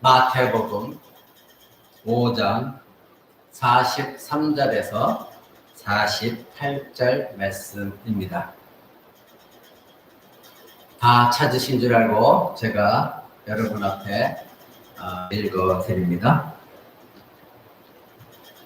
마태복음 5장 43절에서 48절 말씀입니다. 다 찾으신 줄 알고 제가 여러분 앞에 읽어 드립니다.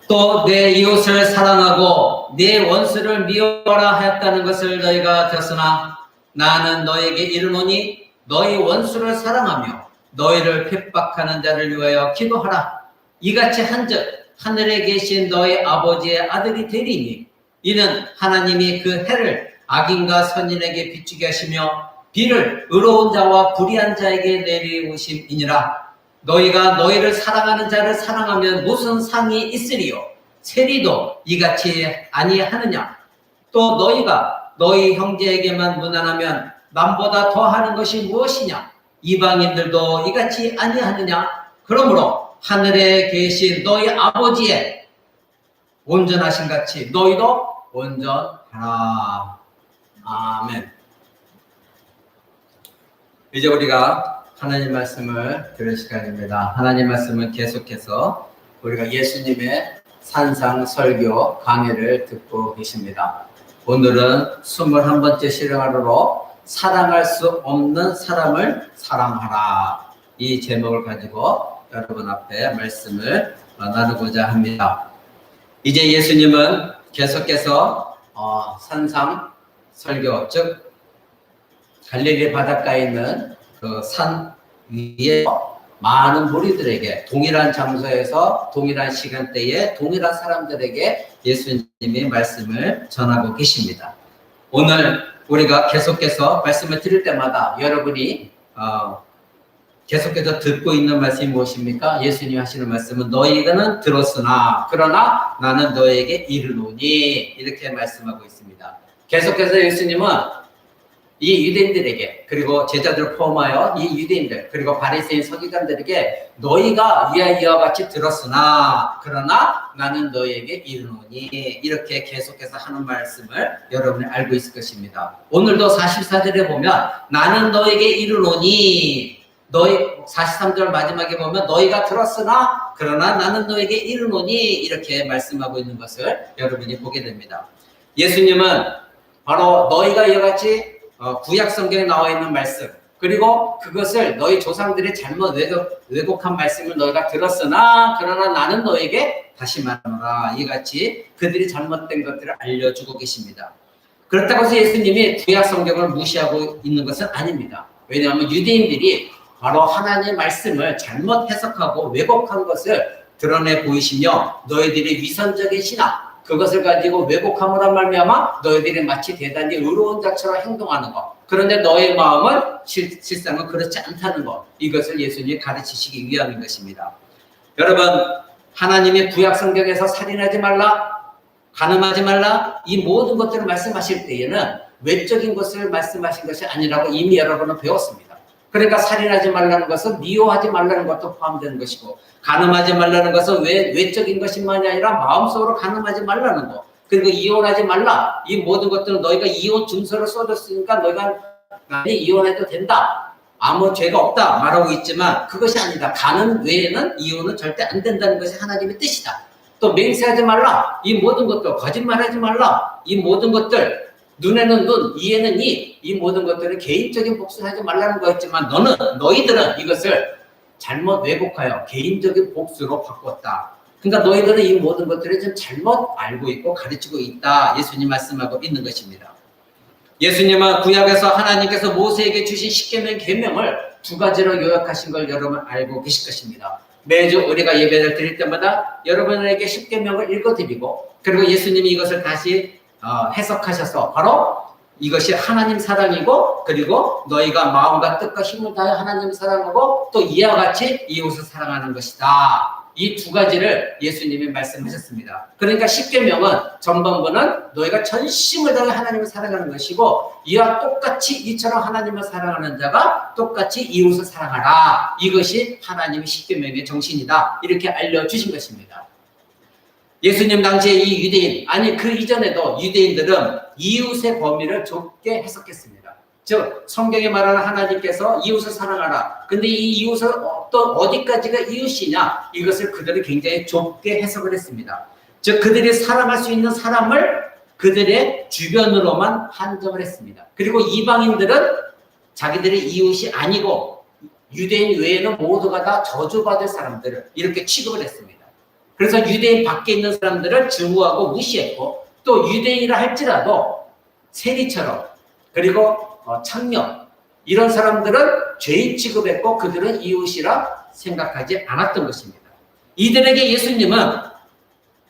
또 내 이웃을 사랑하고 내 원수를 미워하라 하였다는 것을 너희가 들었으나 나는 너희에게 이르노니 너희 원수를 사랑하며 너희를 핍박하는 자를 위하여 기도하라. 이같이 한즉 하늘에 계신 너희 아버지의 아들이 되리니 이는 하나님이 그 해를 악인과 선인에게 비추게 하시며 비를 의로운 자와 불의한 자에게 내리우심이니라. 너희가 너희를 사랑하는 자를 사랑하면 무슨 상이 있으리요? 세리도 이같이 아니하느냐? 또 너희가 너희 형제에게만 무난하면 남보다 더하는 것이 무엇이냐? 이방인들도 이같이 아니하느냐? 그러므로 하늘에 계신 너희 아버지의 온전하신 같이 너희도 온전하라. 아멘. 이제 우리가 하나님 말씀을 들을 시간입니다. 하나님 말씀은 계속해서 우리가 예수님의 산상 설교 강해를 듣고 계십니다. 오늘은 21번째 실행하루로 사랑할 수 없는 사람을 사랑하라. 이 제목을 가지고 여러분 앞에 말씀을 나누고자 합니다. 이제 예수님은 계속해서 산상 설교, 즉 갈릴리 바닷가에 있는 그 산 위에 많은 무리들에게 동일한 장소에서 동일한 시간대에 동일한 사람들에게 예수님이 말씀을 전하고 계십니다. 오늘 우리가 계속해서 말씀을 드릴 때마다 여러분이 계속해서 듣고 있는 말씀이 무엇입니까? 예수님이 하시는 말씀은 너희는 들었으나 그러나 나는 너희에게 이르노니 이렇게 말씀하고 있습니다. 계속해서 예수님은 이 유대인들에게 그리고 제자들을 포함하여 이 유대인들 그리고 바리새인 서기관들에게 너희가 이와 같이 들었으나 그러나 나는 너희에게 이르노니 이렇게 계속해서 하는 말씀을 여러분이 알고 있을 것입니다. 오늘도 44절에 보면 나는 너희에게 이르노니 너희 43절 마지막에 보면 너희가 들었으나 그러나 나는 너희에게 이르노니 이렇게 말씀하고 있는 것을 여러분이 보게 됩니다. 예수님은 바로 너희가 이와 같이 구약 성경에 나와 있는 말씀 그리고 그것을 너희 조상들이 잘못 왜곡한 말씀을 너희가 들었으나 그러나 나는 너에게 다시 말하노라 이같이 그들이 잘못된 것들을 알려주고 계십니다. 그렇다고 해서 예수님이 구약 성경을 무시하고 있는 것은 아닙니다. 왜냐하면 유대인들이 바로 하나님의 말씀을 잘못 해석하고 왜곡한 것을 드러내 보이시며 너희들이 위선적인 신앙 그것을 가지고 왜곡함으로 말미암아 너희들이 마치 대단히 의로운 자처럼 행동하는 것. 그런데 너의 마음은 실상은 그렇지 않다는 것. 이것을 예수님이 가르치시기 위함인 것입니다. 여러분, 하나님의 구약 성경에서 살인하지 말라, 간음하지 말라 이 모든 것들을 말씀하실 때에는 외적인 것을 말씀하신 것이 아니라고 이미 여러분은 배웠습니다. 그러니까 살인하지 말라는 것은 미워하지 말라는 것도 포함되는 것이고 간음하지 말라는 것은 외적인 것뿐만이 아니라 마음속으로 간음하지 말라는 것 그리고 이혼하지 말라 이 모든 것들은 너희가 이혼 증서를 써줬으니까 너희가 이혼해도 된다 아무 죄가 없다 말하고 있지만 그것이 아니다. 간음 외에는 이혼은 절대 안 된다는 것이 하나님의 뜻이다. 또 맹세하지 말라 이 모든 것들 거짓말하지 말라 이 모든 것들 눈에는 눈, 이에는 이 모든 것들은 개인적인 복수를 하지 말라는 거였지만 너희들은 이것을 잘못 왜곡하여 개인적인 복수로 바꿨다. 그러니까 너희들은 이 모든 것들을 좀 잘못 알고 있고 가르치고 있다. 예수님 말씀하고 있는 것입니다. 예수님은 구약에서 하나님께서 모세에게 주신 십계명 계명을 두 가지로 요약하신 걸 여러분 알고 계실 것입니다. 매주 우리가 예배를 드릴 때마다 여러분에게 십계명을 읽어드리고 그리고 예수님이 이것을 다시 해석하셔서 바로 이것이 하나님 사랑이고 그리고 너희가 마음과 뜻과 힘을 다해 하나님을 사랑하고 또 이와 같이 이웃을 사랑하는 것이다. 이 두 가지를 예수님이 말씀하셨습니다. 그러니까 십계명은 전반부는 너희가 전심을 다해 하나님을 사랑하는 것이고 이와 똑같이 이처럼 하나님을 사랑하는 자가 똑같이 이웃을 사랑하라. 이것이 하나님의 십계명의 정신이다. 이렇게 알려주신 것입니다. 예수님 당시에 이 유대인, 아니 그 이전에도 유대인들은 이웃의 범위를 좁게 해석했습니다. 즉 성경에 말하는 하나님께서 이웃을 사랑하라. 근데 이 이웃을 또 어디까지가 이웃이냐, 이것을 그들이 굉장히 좁게 해석을 했습니다. 즉 그들이 사랑할 수 있는 사람을 그들의 주변으로만 한정을 했습니다. 그리고 이방인들은 자기들의 이웃이 아니고 유대인 외에는 모두가 다 저주받을 사람들을 이렇게 취급을 했습니다. 그래서 유대인 밖에 있는 사람들을 증오하고 무시했고, 또 유대인이라 할지라도 세리처럼, 그리고 창녀, 이런 사람들은 죄인 취급했고 그들은 이웃이라 생각하지 않았던 것입니다. 이들에게 예수님은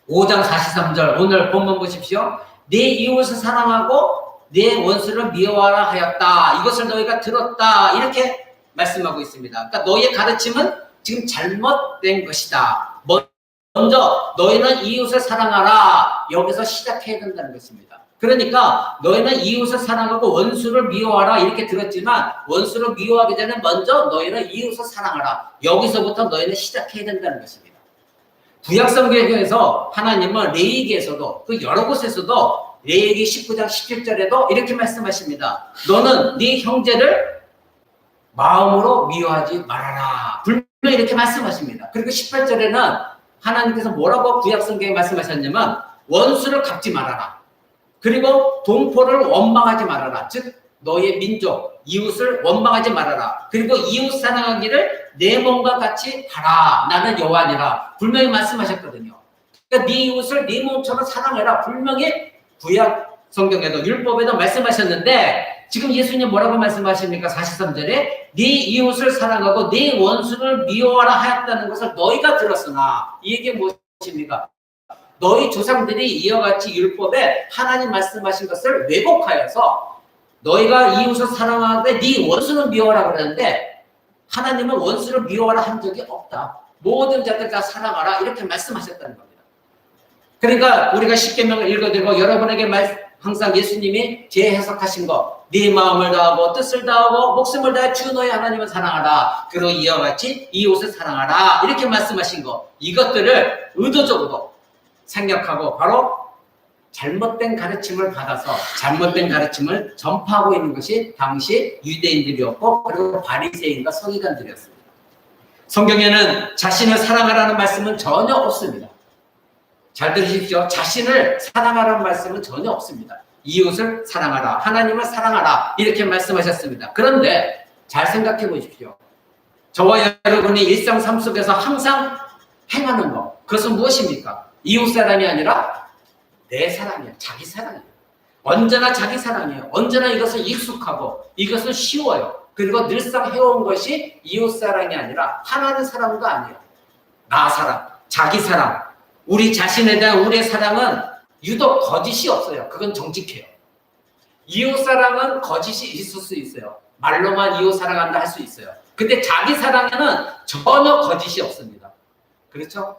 5장 43절 오늘 본문 보십시오. 내 이웃을 사랑하고 내 원수를 미워하라 하였다. 이것을 너희가 들었다. 이렇게 말씀하고 있습니다. 그러니까 너희의 가르침은 지금 잘못된 것이다. 먼저 너희는 이웃을 사랑하라. 여기서 시작해야 된다는 것입니다. 그러니까 너희는 이웃을 사랑하고 원수를 미워하라 이렇게 들었지만, 원수를 미워하기 전에 먼저 너희는 이웃을 사랑하라. 여기서부터 너희는 시작해야 된다는 것입니다. 구약성경에서 하나님은 레위기에서도 그 여러 곳에서도 레위기 19장 17절에도 이렇게 말씀하십니다. 너는 네 형제를 마음으로 미워하지 말아라. 분명히 이렇게 말씀하십니다. 그리고 18절에는 하나님께서 뭐라고 구약성경에 말씀하셨냐면 원수를 갚지 말아라. 그리고 동포를 원망하지 말아라. 즉 너의 민족, 이웃을 원망하지 말아라. 그리고 이웃 사랑하기를 내 몸과 같이 하라. 나는 여호와니라. 분명히 말씀하셨거든요. 그러니까 네 이웃을 네 몸처럼 사랑해라. 분명히 구약 성경에도 율법에도 말씀하셨는데, 지금 예수님 뭐라고 말씀하십니까? 43절에 네 이웃을 사랑하고 네 원수를 미워하라 하였다는 것을 너희가 들었으나, 이 얘기 무엇입니까? 너희 조상들이 이와 같이 율법에 하나님 말씀하신 것을 왜곡하여서 너희가 이웃을 사랑하되 네 원수는 미워하라 그러는데, 하나님은 원수를 미워하라 한 적이 없다. 모든 자들 다 사랑하라 이렇게 말씀하셨다는 겁니다. 그러니까 우리가 십계명을 읽어드리고 여러분에게 항상 예수님이 재해석하신 거, 네 마음을 다하고 뜻을 다하고 목숨을 다해 주 너의 하나님을 사랑하라. 그리고 이와 같이 이웃을 사랑하라 이렇게 말씀하신 거, 이것들을 의도적으로 생략하고 바로 잘못된 가르침을 받아서 잘못된 가르침을 전파하고 있는 것이 당시 유대인들이었고, 그리고 바리새인과 서기관들이었습니다. 성경에는 자신을 사랑하라는 말씀은 전혀 없습니다. 잘 들으십시오. 자신을 사랑하라는 말씀은 전혀 없습니다. 이웃을 사랑하라, 하나님을 사랑하라 이렇게 말씀하셨습니다. 그런데 잘 생각해 보십시오. 저와 여러분이 일상 삶 속에서 항상 행하는 것, 그것은 무엇입니까? 이웃 사랑이 아니라 내 사랑이에요. 자기 사랑이에요. 언제나 자기 사랑이에요. 언제나 이것은 익숙하고 이것은 쉬워요. 그리고 늘상 해온 것이 이웃 사랑이 아니라 하나님 사랑도 아니에요. 나 사랑, 자기 사랑, 우리 자신에 대한 우리의 사랑은 유독 거짓이 없어요. 그건 정직해요. 이웃 사랑은 거짓이 있을 수 있어요. 말로만 이웃 사랑한다 할 수 있어요. 근데 자기 사랑에는 전혀 거짓이 없습니다. 그렇죠?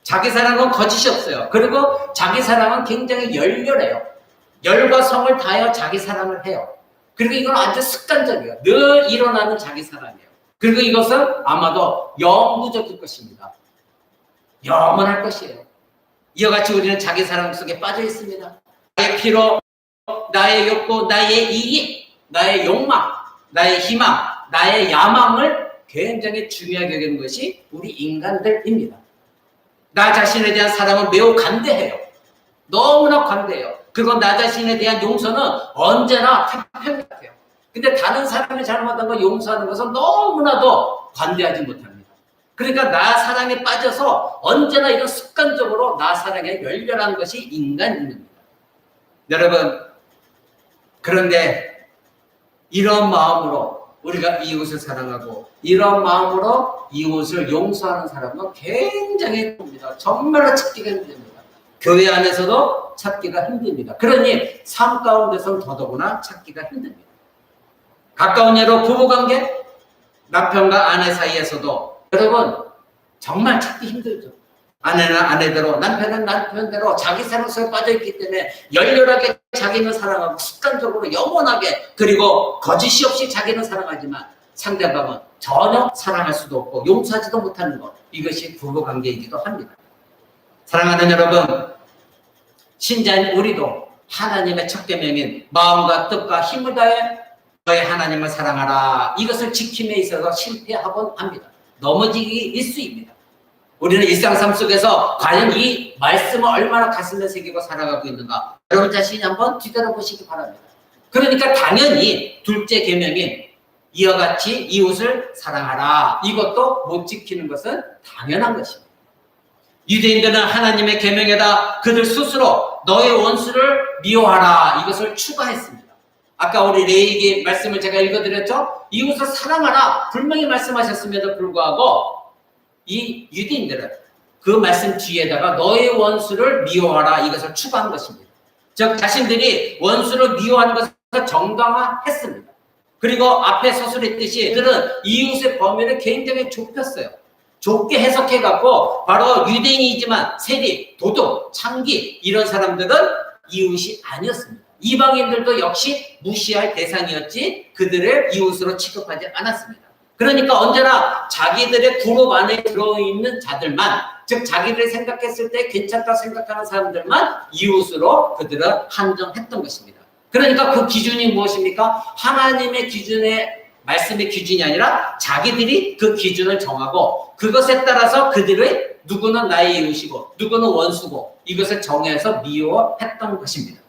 자기 사랑은 거짓이 없어요. 그리고 자기 사랑은 굉장히 열렬해요. 열과 성을 다하여 자기 사랑을 해요. 그리고 이건 아주 습관적이에요. 늘 일어나는 자기 사랑이에요. 그리고 이것은 아마도 영구적일 것입니다. 영원할 것이에요. 이와 같이 우리는 자기 사랑 속에 빠져 있습니다. 나의 피로, 나의 욕구, 나의 이익, 나의 욕망, 나의 희망, 나의 야망을 굉장히 중요하게 여기는 것이 우리 인간들입니다. 나 자신에 대한 사랑은 매우 관대해요. 너무나 관대해요. 그리고 나 자신에 대한 용서는 언제나 태평 같아요. 근데 다른 사람이 잘못한 걸 용서하는 것은 너무나도 관대하지 못합니다. 그러니까 나 사랑에 빠져서 언제나 이런 습관적으로 나 사랑에 열렬한 것이 인간입니다. 여러분, 그런데 이런 마음으로 우리가 이웃을 사랑하고 이런 마음으로 이웃을 용서하는 사람은 굉장히 힘듭니다. 정말로 찾기가 힘듭니다. 교회 안에서도 찾기가 힘듭니다. 그러니 삶 가운데서는 더더구나 찾기가 힘듭니다. 가까운 예로 부부관계, 남편과 아내 사이에서도 여러분 정말 찾기 힘들죠. 아내는 아내대로, 남편은 남편대로 자기 사랑 속에 빠져있기 때문에 열렬하게 자기는 사랑하고 습관적으로 영원하게, 그리고 거짓이 없이 자기는 사랑하지만 상대방은 전혀 사랑할 수도 없고 용서하지도 못하는 것, 이것이 부부관계이기도 합니다. 사랑하는 여러분, 신자인 우리도 하나님의 첫 계명인 마음과 뜻과 힘을 다해 너의 하나님을 사랑하라, 이것을 지킴에 있어서 실패하곤 합니다. 넘어지기 일수입니다. 우리는 일상 삶 속에서 과연 이 말씀을 얼마나 가슴에 새기고 살아가고 있는가, 여러분 자신이 한번 뒤돌아보시기 바랍니다. 그러니까 당연히 둘째 계명인 이와 같이 이웃을 사랑하라, 이것도 못 지키는 것은 당연한 것입니다. 유대인들은 하나님의 계명에다 그들 스스로 너의 원수를 미워하라, 이것을 추가했습니다. 아까 우리 레위기 말씀을 제가 읽어드렸죠. 이웃을 사랑하라 분명히 말씀하셨음에도 불구하고 이 유대인들은 그 말씀 뒤에다가 너의 원수를 미워하라, 이것을 추가한 것입니다. 즉 자신들이 원수를 미워하는 것을 정당화했습니다. 그리고 앞에 서술했듯이 그들은 이웃의 범위를 굉장히 좁혔어요. 좁게 해석해갖고 바로 유대인이지만 세리, 도둑, 창기 이런 사람들은 이웃이 아니었습니다. 이방인들도 역시 무시할 대상이었지 그들을 이웃으로 취급하지 않았습니다. 그러니까 언제나 자기들의 그룹 안에 들어있는 자들만, 즉 자기들이 생각했을 때 괜찮다 생각하는 사람들만 이웃으로 그들은 한정했던 것입니다. 그러니까 그 기준이 무엇입니까? 하나님의 기준의 말씀의 기준이 아니라 자기들이 그 기준을 정하고 그것에 따라서 그들의 누구는 나의 이웃이고 누구는 원수고 이것을 정해서 미워했던 것입니다.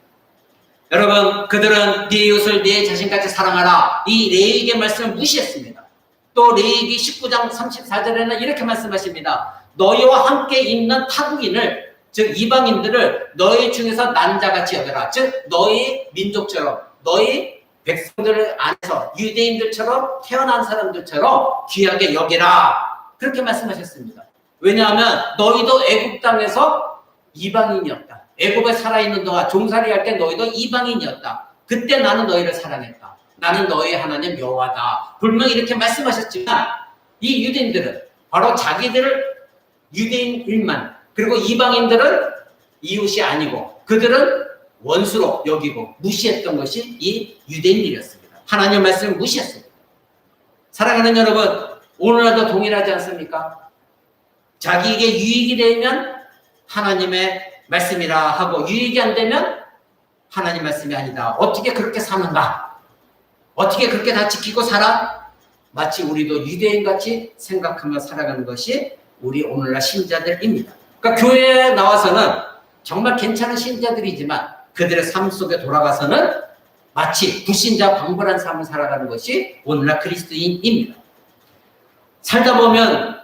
여러분, 그들은 네 이웃을 네 자신같이 사랑하라, 이 레위기의 말씀을 무시했습니다. 또 레위기 19장 34절에는 이렇게 말씀하십니다. 너희와 함께 있는 타국인을, 즉 이방인들을 너희 중에서 난자같이 여겨라. 즉 너희 민족처럼, 너희 백성들 안에서 유대인들처럼 태어난 사람들처럼 귀하게 여기라, 그렇게 말씀하셨습니다. 왜냐하면 너희도 애굽 땅에서 이방인이었다. 애굽에 살아있는 동안 종살이 할 때 너희도 이방인이었다. 그때 나는 너희를 사랑했다. 나는 너희 하나님 여호와다. 분명히 이렇게 말씀하셨지만 이 유대인들은 바로 자기들을 유대인일만, 그리고 이방인들은 이웃이 아니고 그들은 원수로 여기고 무시했던 것이 이 유대인들이었습니다. 하나님의 말씀을 무시했습니다. 사랑하는 여러분, 오늘날도 동일하지 않습니까? 자기에게 유익이 되면 하나님의 말씀이라 하고 유익이 안 되면 하나님 말씀이 아니다. 어떻게 그렇게 사는가? 어떻게 그렇게 다 지키고 살아? 마치 우리도 유대인같이 생각하며 살아가는 것이 우리 오늘날 신자들입니다. 그러니까 교회에 나와서는 정말 괜찮은 신자들이지만 그들의 삶 속에 돌아가서는 마치 불신자 방불한 삶을 살아가는 것이 오늘날 그리스도인입니다. 살다 보면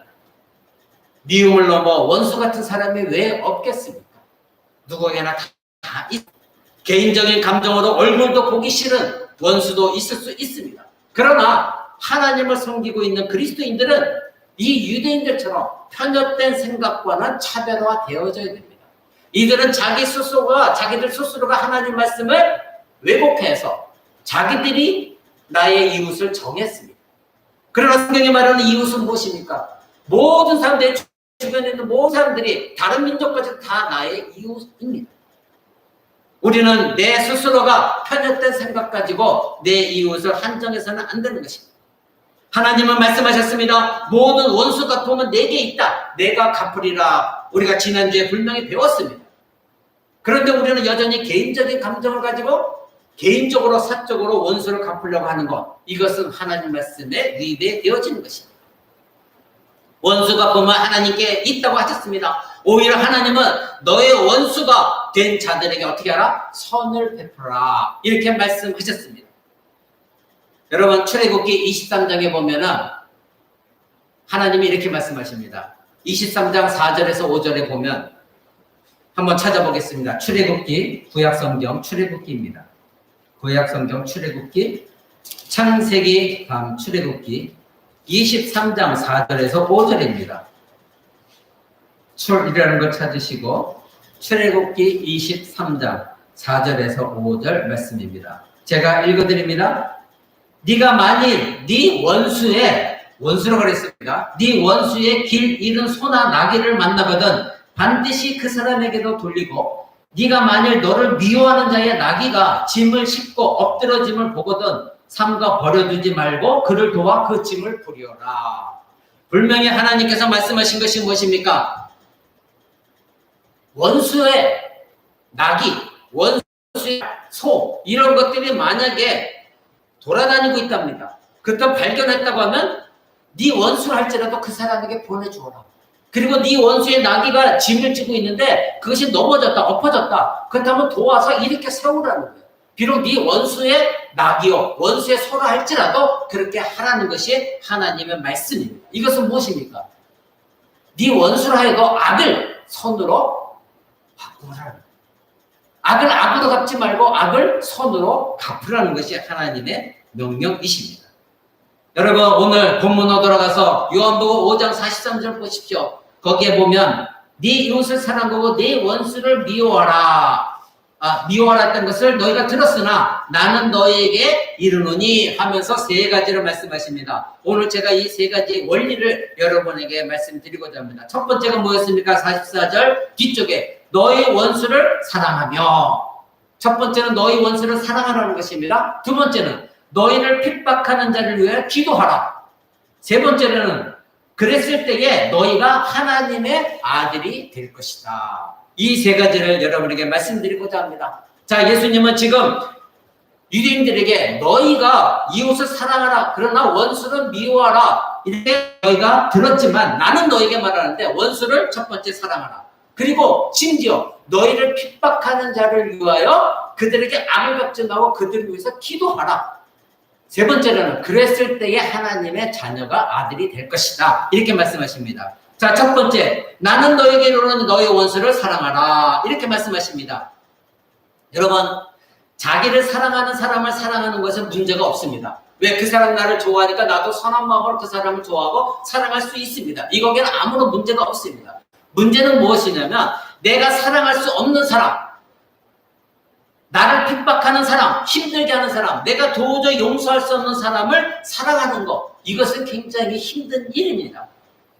미움을 넘어 원수 같은 사람이 왜 없겠습니까? 누구에게나 다 개인적인 감정으로 얼굴도 보기 싫은 원수도 있을 수 있습니다. 그러나 하나님을 섬기고 있는 그리스도인들은 이 유대인들처럼 편협된 생각과는 차별화되어져야 됩니다. 이들은 자기들 스스로가 하나님 말씀을 왜곡해서 자기들이 나의 이웃을 정했습니다. 그러나 성경이 말하는 이웃은 무엇입니까? 모든 사람들의 주변에 있는 모든 사람들이 다른 민족까지 다 나의 이웃입니다. 우리는 내 스스로가 편협된 생각 가지고 내 이웃을 한정해서는 안 되는 것입니다. 하나님은 말씀하셨습니다. 모든 원수 갚음은 내게 있다. 내가 갚으리라. 우리가 지난주에 분명히 배웠습니다. 그런데 우리는 여전히 개인적인 감정을 가지고 개인적으로 사적으로 원수를 갚으려고 하는 것, 이것은 하나님 말씀에 위배되어지는 것입니다. 원수 갚음은 하나님께 있다고 하셨습니다. 오히려 하나님은 너의 원수가 된 자들에게 어떻게 하라? 선을 베풀어라, 이렇게 말씀하셨습니다. 여러분, 출애굽기 23장에 보면은 하나님이 이렇게 말씀하십니다. 23장 4절에서 5절에 보면 한번 찾아보겠습니다. 출애굽기, 구약성경 출애굽기입니다. 구약성경 출애굽기, 창세기 다음 출애굽기 23장 4절에서 5절입니다. 출이라는 걸 찾으시고 출애굽기 23장 4절에서 5절 말씀입니다. 제가 읽어드립니다. 네가 만일 네 원수로 그랬습니다. 네 원수의 길 잃은 소나 나귀를 만나거든 반드시 그 사람에게도 돌리고, 네가 만일 너를 미워하는 자의 나귀가 짐을 싣고 엎드러짐을 보거든 삼가 버려두지 말고 그를 도와 그 짐을 부려라. 분명히 하나님께서 말씀하신 것이 무엇입니까? 원수의 나귀, 원수의 소, 이런 것들이 만약에 돌아다니고 있답니다. 그때 발견했다고 하면 네 원수를 할지라도 그 사람에게 보내주어라. 그리고 네 원수의 나귀가 짐을 지고 있는데 그것이 넘어졌다, 엎어졌다. 그렇다면 도와서 일으켜 세우라는 거예요. 비록 네 원수의 나귀요, 원수의 소라 할지라도 그렇게 하라는 것이 하나님의 말씀입니다. 이것은 무엇입니까? 네 원수를 하여도 악을 선으로 바꾸라는 거예요. 악을 악으로 갚지 말고 악을 선으로 갚으라는 것이 하나님의 명령이십니다. 여러분, 오늘 본문으로 돌아가서 요한복음 5장 43절 보십시오. 거기에 보면 네 이웃을 사랑하고 네 원수를 미워하라. 미워하라 했던 것을 너희가 들었으나 나는 너희에게 이르노니 하면서 세 가지를 말씀하십니다. 오늘 제가 이 세 가지 원리를 여러분에게 말씀드리고자 합니다. 첫 번째가 뭐였습니까? 44절 뒤쪽에 너희 원수를 사랑하며, 첫 번째는 너희 원수를 사랑하라는 것입니다. 두 번째는 너희를 핍박하는 자를 위해 기도하라. 세 번째는 그랬을 때에 너희가 하나님의 아들이 될 것이다. 이 세 가지를 여러분에게 말씀드리고자 합니다. 자, 예수님은 지금 유대인들에게 너희가 이웃을 사랑하라, 그러나 원수를 미워하라, 이렇게 너희가 들었지만 나는 너희에게 말하는데 원수를 첫 번째 사랑하라. 그리고 심지어 너희를 핍박하는 자를 위하여 그들에게 악을 격전하고 그들을 위해서 기도하라. 세 번째로는 그랬을 때에 하나님의 자녀가 아들이 될 것이다. 이렇게 말씀하십니다. 자, 첫 번째, 나는 너에게 이르노니 너의 원수를 사랑하라. 이렇게 말씀하십니다. 여러분, 자기를 사랑하는 사람을 사랑하는 것은 문제가 없습니다. 왜? 그 사람 나를 좋아하니까 나도 선한 마음으로 그 사람을 좋아하고 사랑할 수 있습니다. 이거에는 아무런 문제가 없습니다. 문제는 무엇이냐면 내가 사랑할 수 없는 사람, 나를 핍박하는 사람, 힘들게 하는 사람, 내가 도저히 용서할 수 없는 사람을 사랑하는 것, 이것은 굉장히 힘든 일입니다.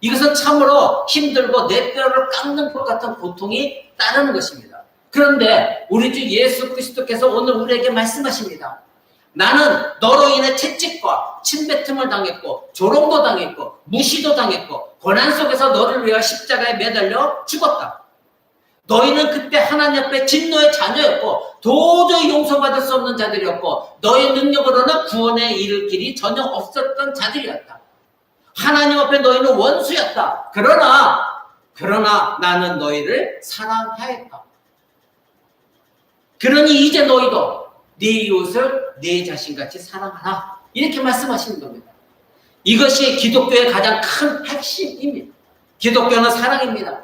이것은 참으로 힘들고 내 뼈를 깎는 것 같은 고통이 따르는 것입니다. 그런데 우리 주 예수 그리스도께서 오늘 우리에게 말씀하십니다. 나는 너로 인해 채찍과 침뱉음을 당했고 조롱도 당했고 무시도 당했고 고난 속에서 너를 위하여 십자가에 매달려 죽었다. 너희는 그때 하나님 앞에 진노의 자녀였고 도저히 용서받을 수 없는 자들이었고 너희 능력으로는 구원에 이를 길이 전혀 없었던 자들이었다. 하나님 앞에 너희는 원수였다. 그러나 나는 너희를 사랑하였다. 그러니 이제 너희도 네 이웃을 네 자신같이 사랑하라. 이렇게 말씀하시는 겁니다. 이것이 기독교의 가장 큰 핵심입니다. 기독교는 사랑입니다.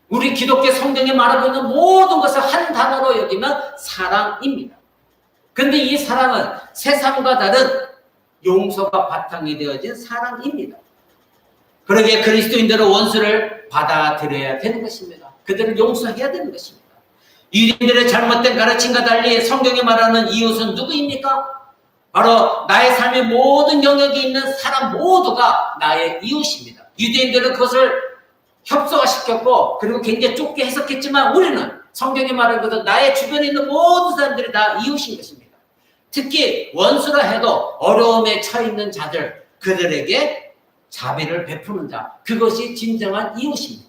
우리 기독교 성경에 말하고 있는 모든 것을 한 단어로 여기면 사랑입니다. 그런데 이 사랑은 세상과 다른 용서가 바탕이 되어진 사랑입니다. 그러기에 그리스도인들은 원수를 받아들여야 되는 것입니다. 그들을 용서해야 되는 것입니다. 유대인들의 잘못된 가르침과 달리 성경이 말하는 이웃은 누구입니까? 바로 나의 삶의 모든 영역에 있는 사람 모두가 나의 이웃입니다. 유대인들은 그것을 협소화시켰고 그리고 굉장히 좁게 해석했지만 우리는 성경이 말하거든 나의 주변에 있는 모든 사람들이 다 이웃인 것입니다. 특히 원수라 해도 어려움에 처해 있는 자들, 그들에게 자비를 베푸는 자, 그것이 진정한 이웃입니다.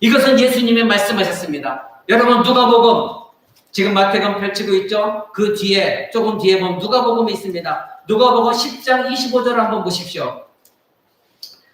이것은 예수님이 말씀하셨습니다. 여러분, 누가복음 지금 마태복음 펼치고 있죠? 그 뒤에 조금 뒤에 보면 누가복음이 있습니다. 누가복음 10장 25절을 한번 보십시오.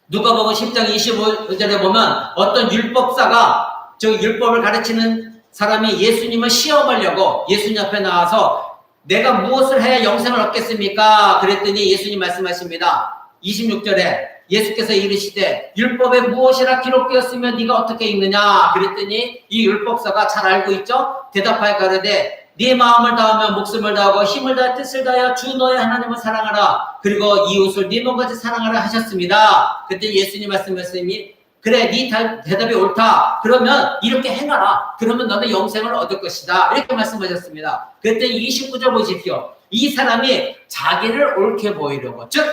누가복음 10장 25절에 보면 어떤 율법사가, 저 율법을 가르치는 사람이 예수님을 시험하려고 예수님 앞에 나와서 내가 무엇을 해야 영생을 얻겠습니까? 그랬더니 예수님 말씀하십니다. 26절에 예수께서 이르시되 율법에 무엇이라 기록되었으며 네가 어떻게 읽느냐? 그랬더니 이 율법사가 잘 알고 있죠? 대답하여 가로되 네 마음을 다하며 목숨을 다하고 힘을 다해 뜻을 다하여 주 너의 하나님을 사랑하라. 그리고 이웃을 네 몸같이 사랑하라 하셨습니다. 그때 예수님 말씀하시니 그래, 네 대답이 옳다. 그러면 이렇게 행하라. 그러면 너는 영생을 얻을 것이다. 이렇게 말씀하셨습니다. 그때 29절 보십시오. 이 사람이 자기를 옳게 보이려고, 즉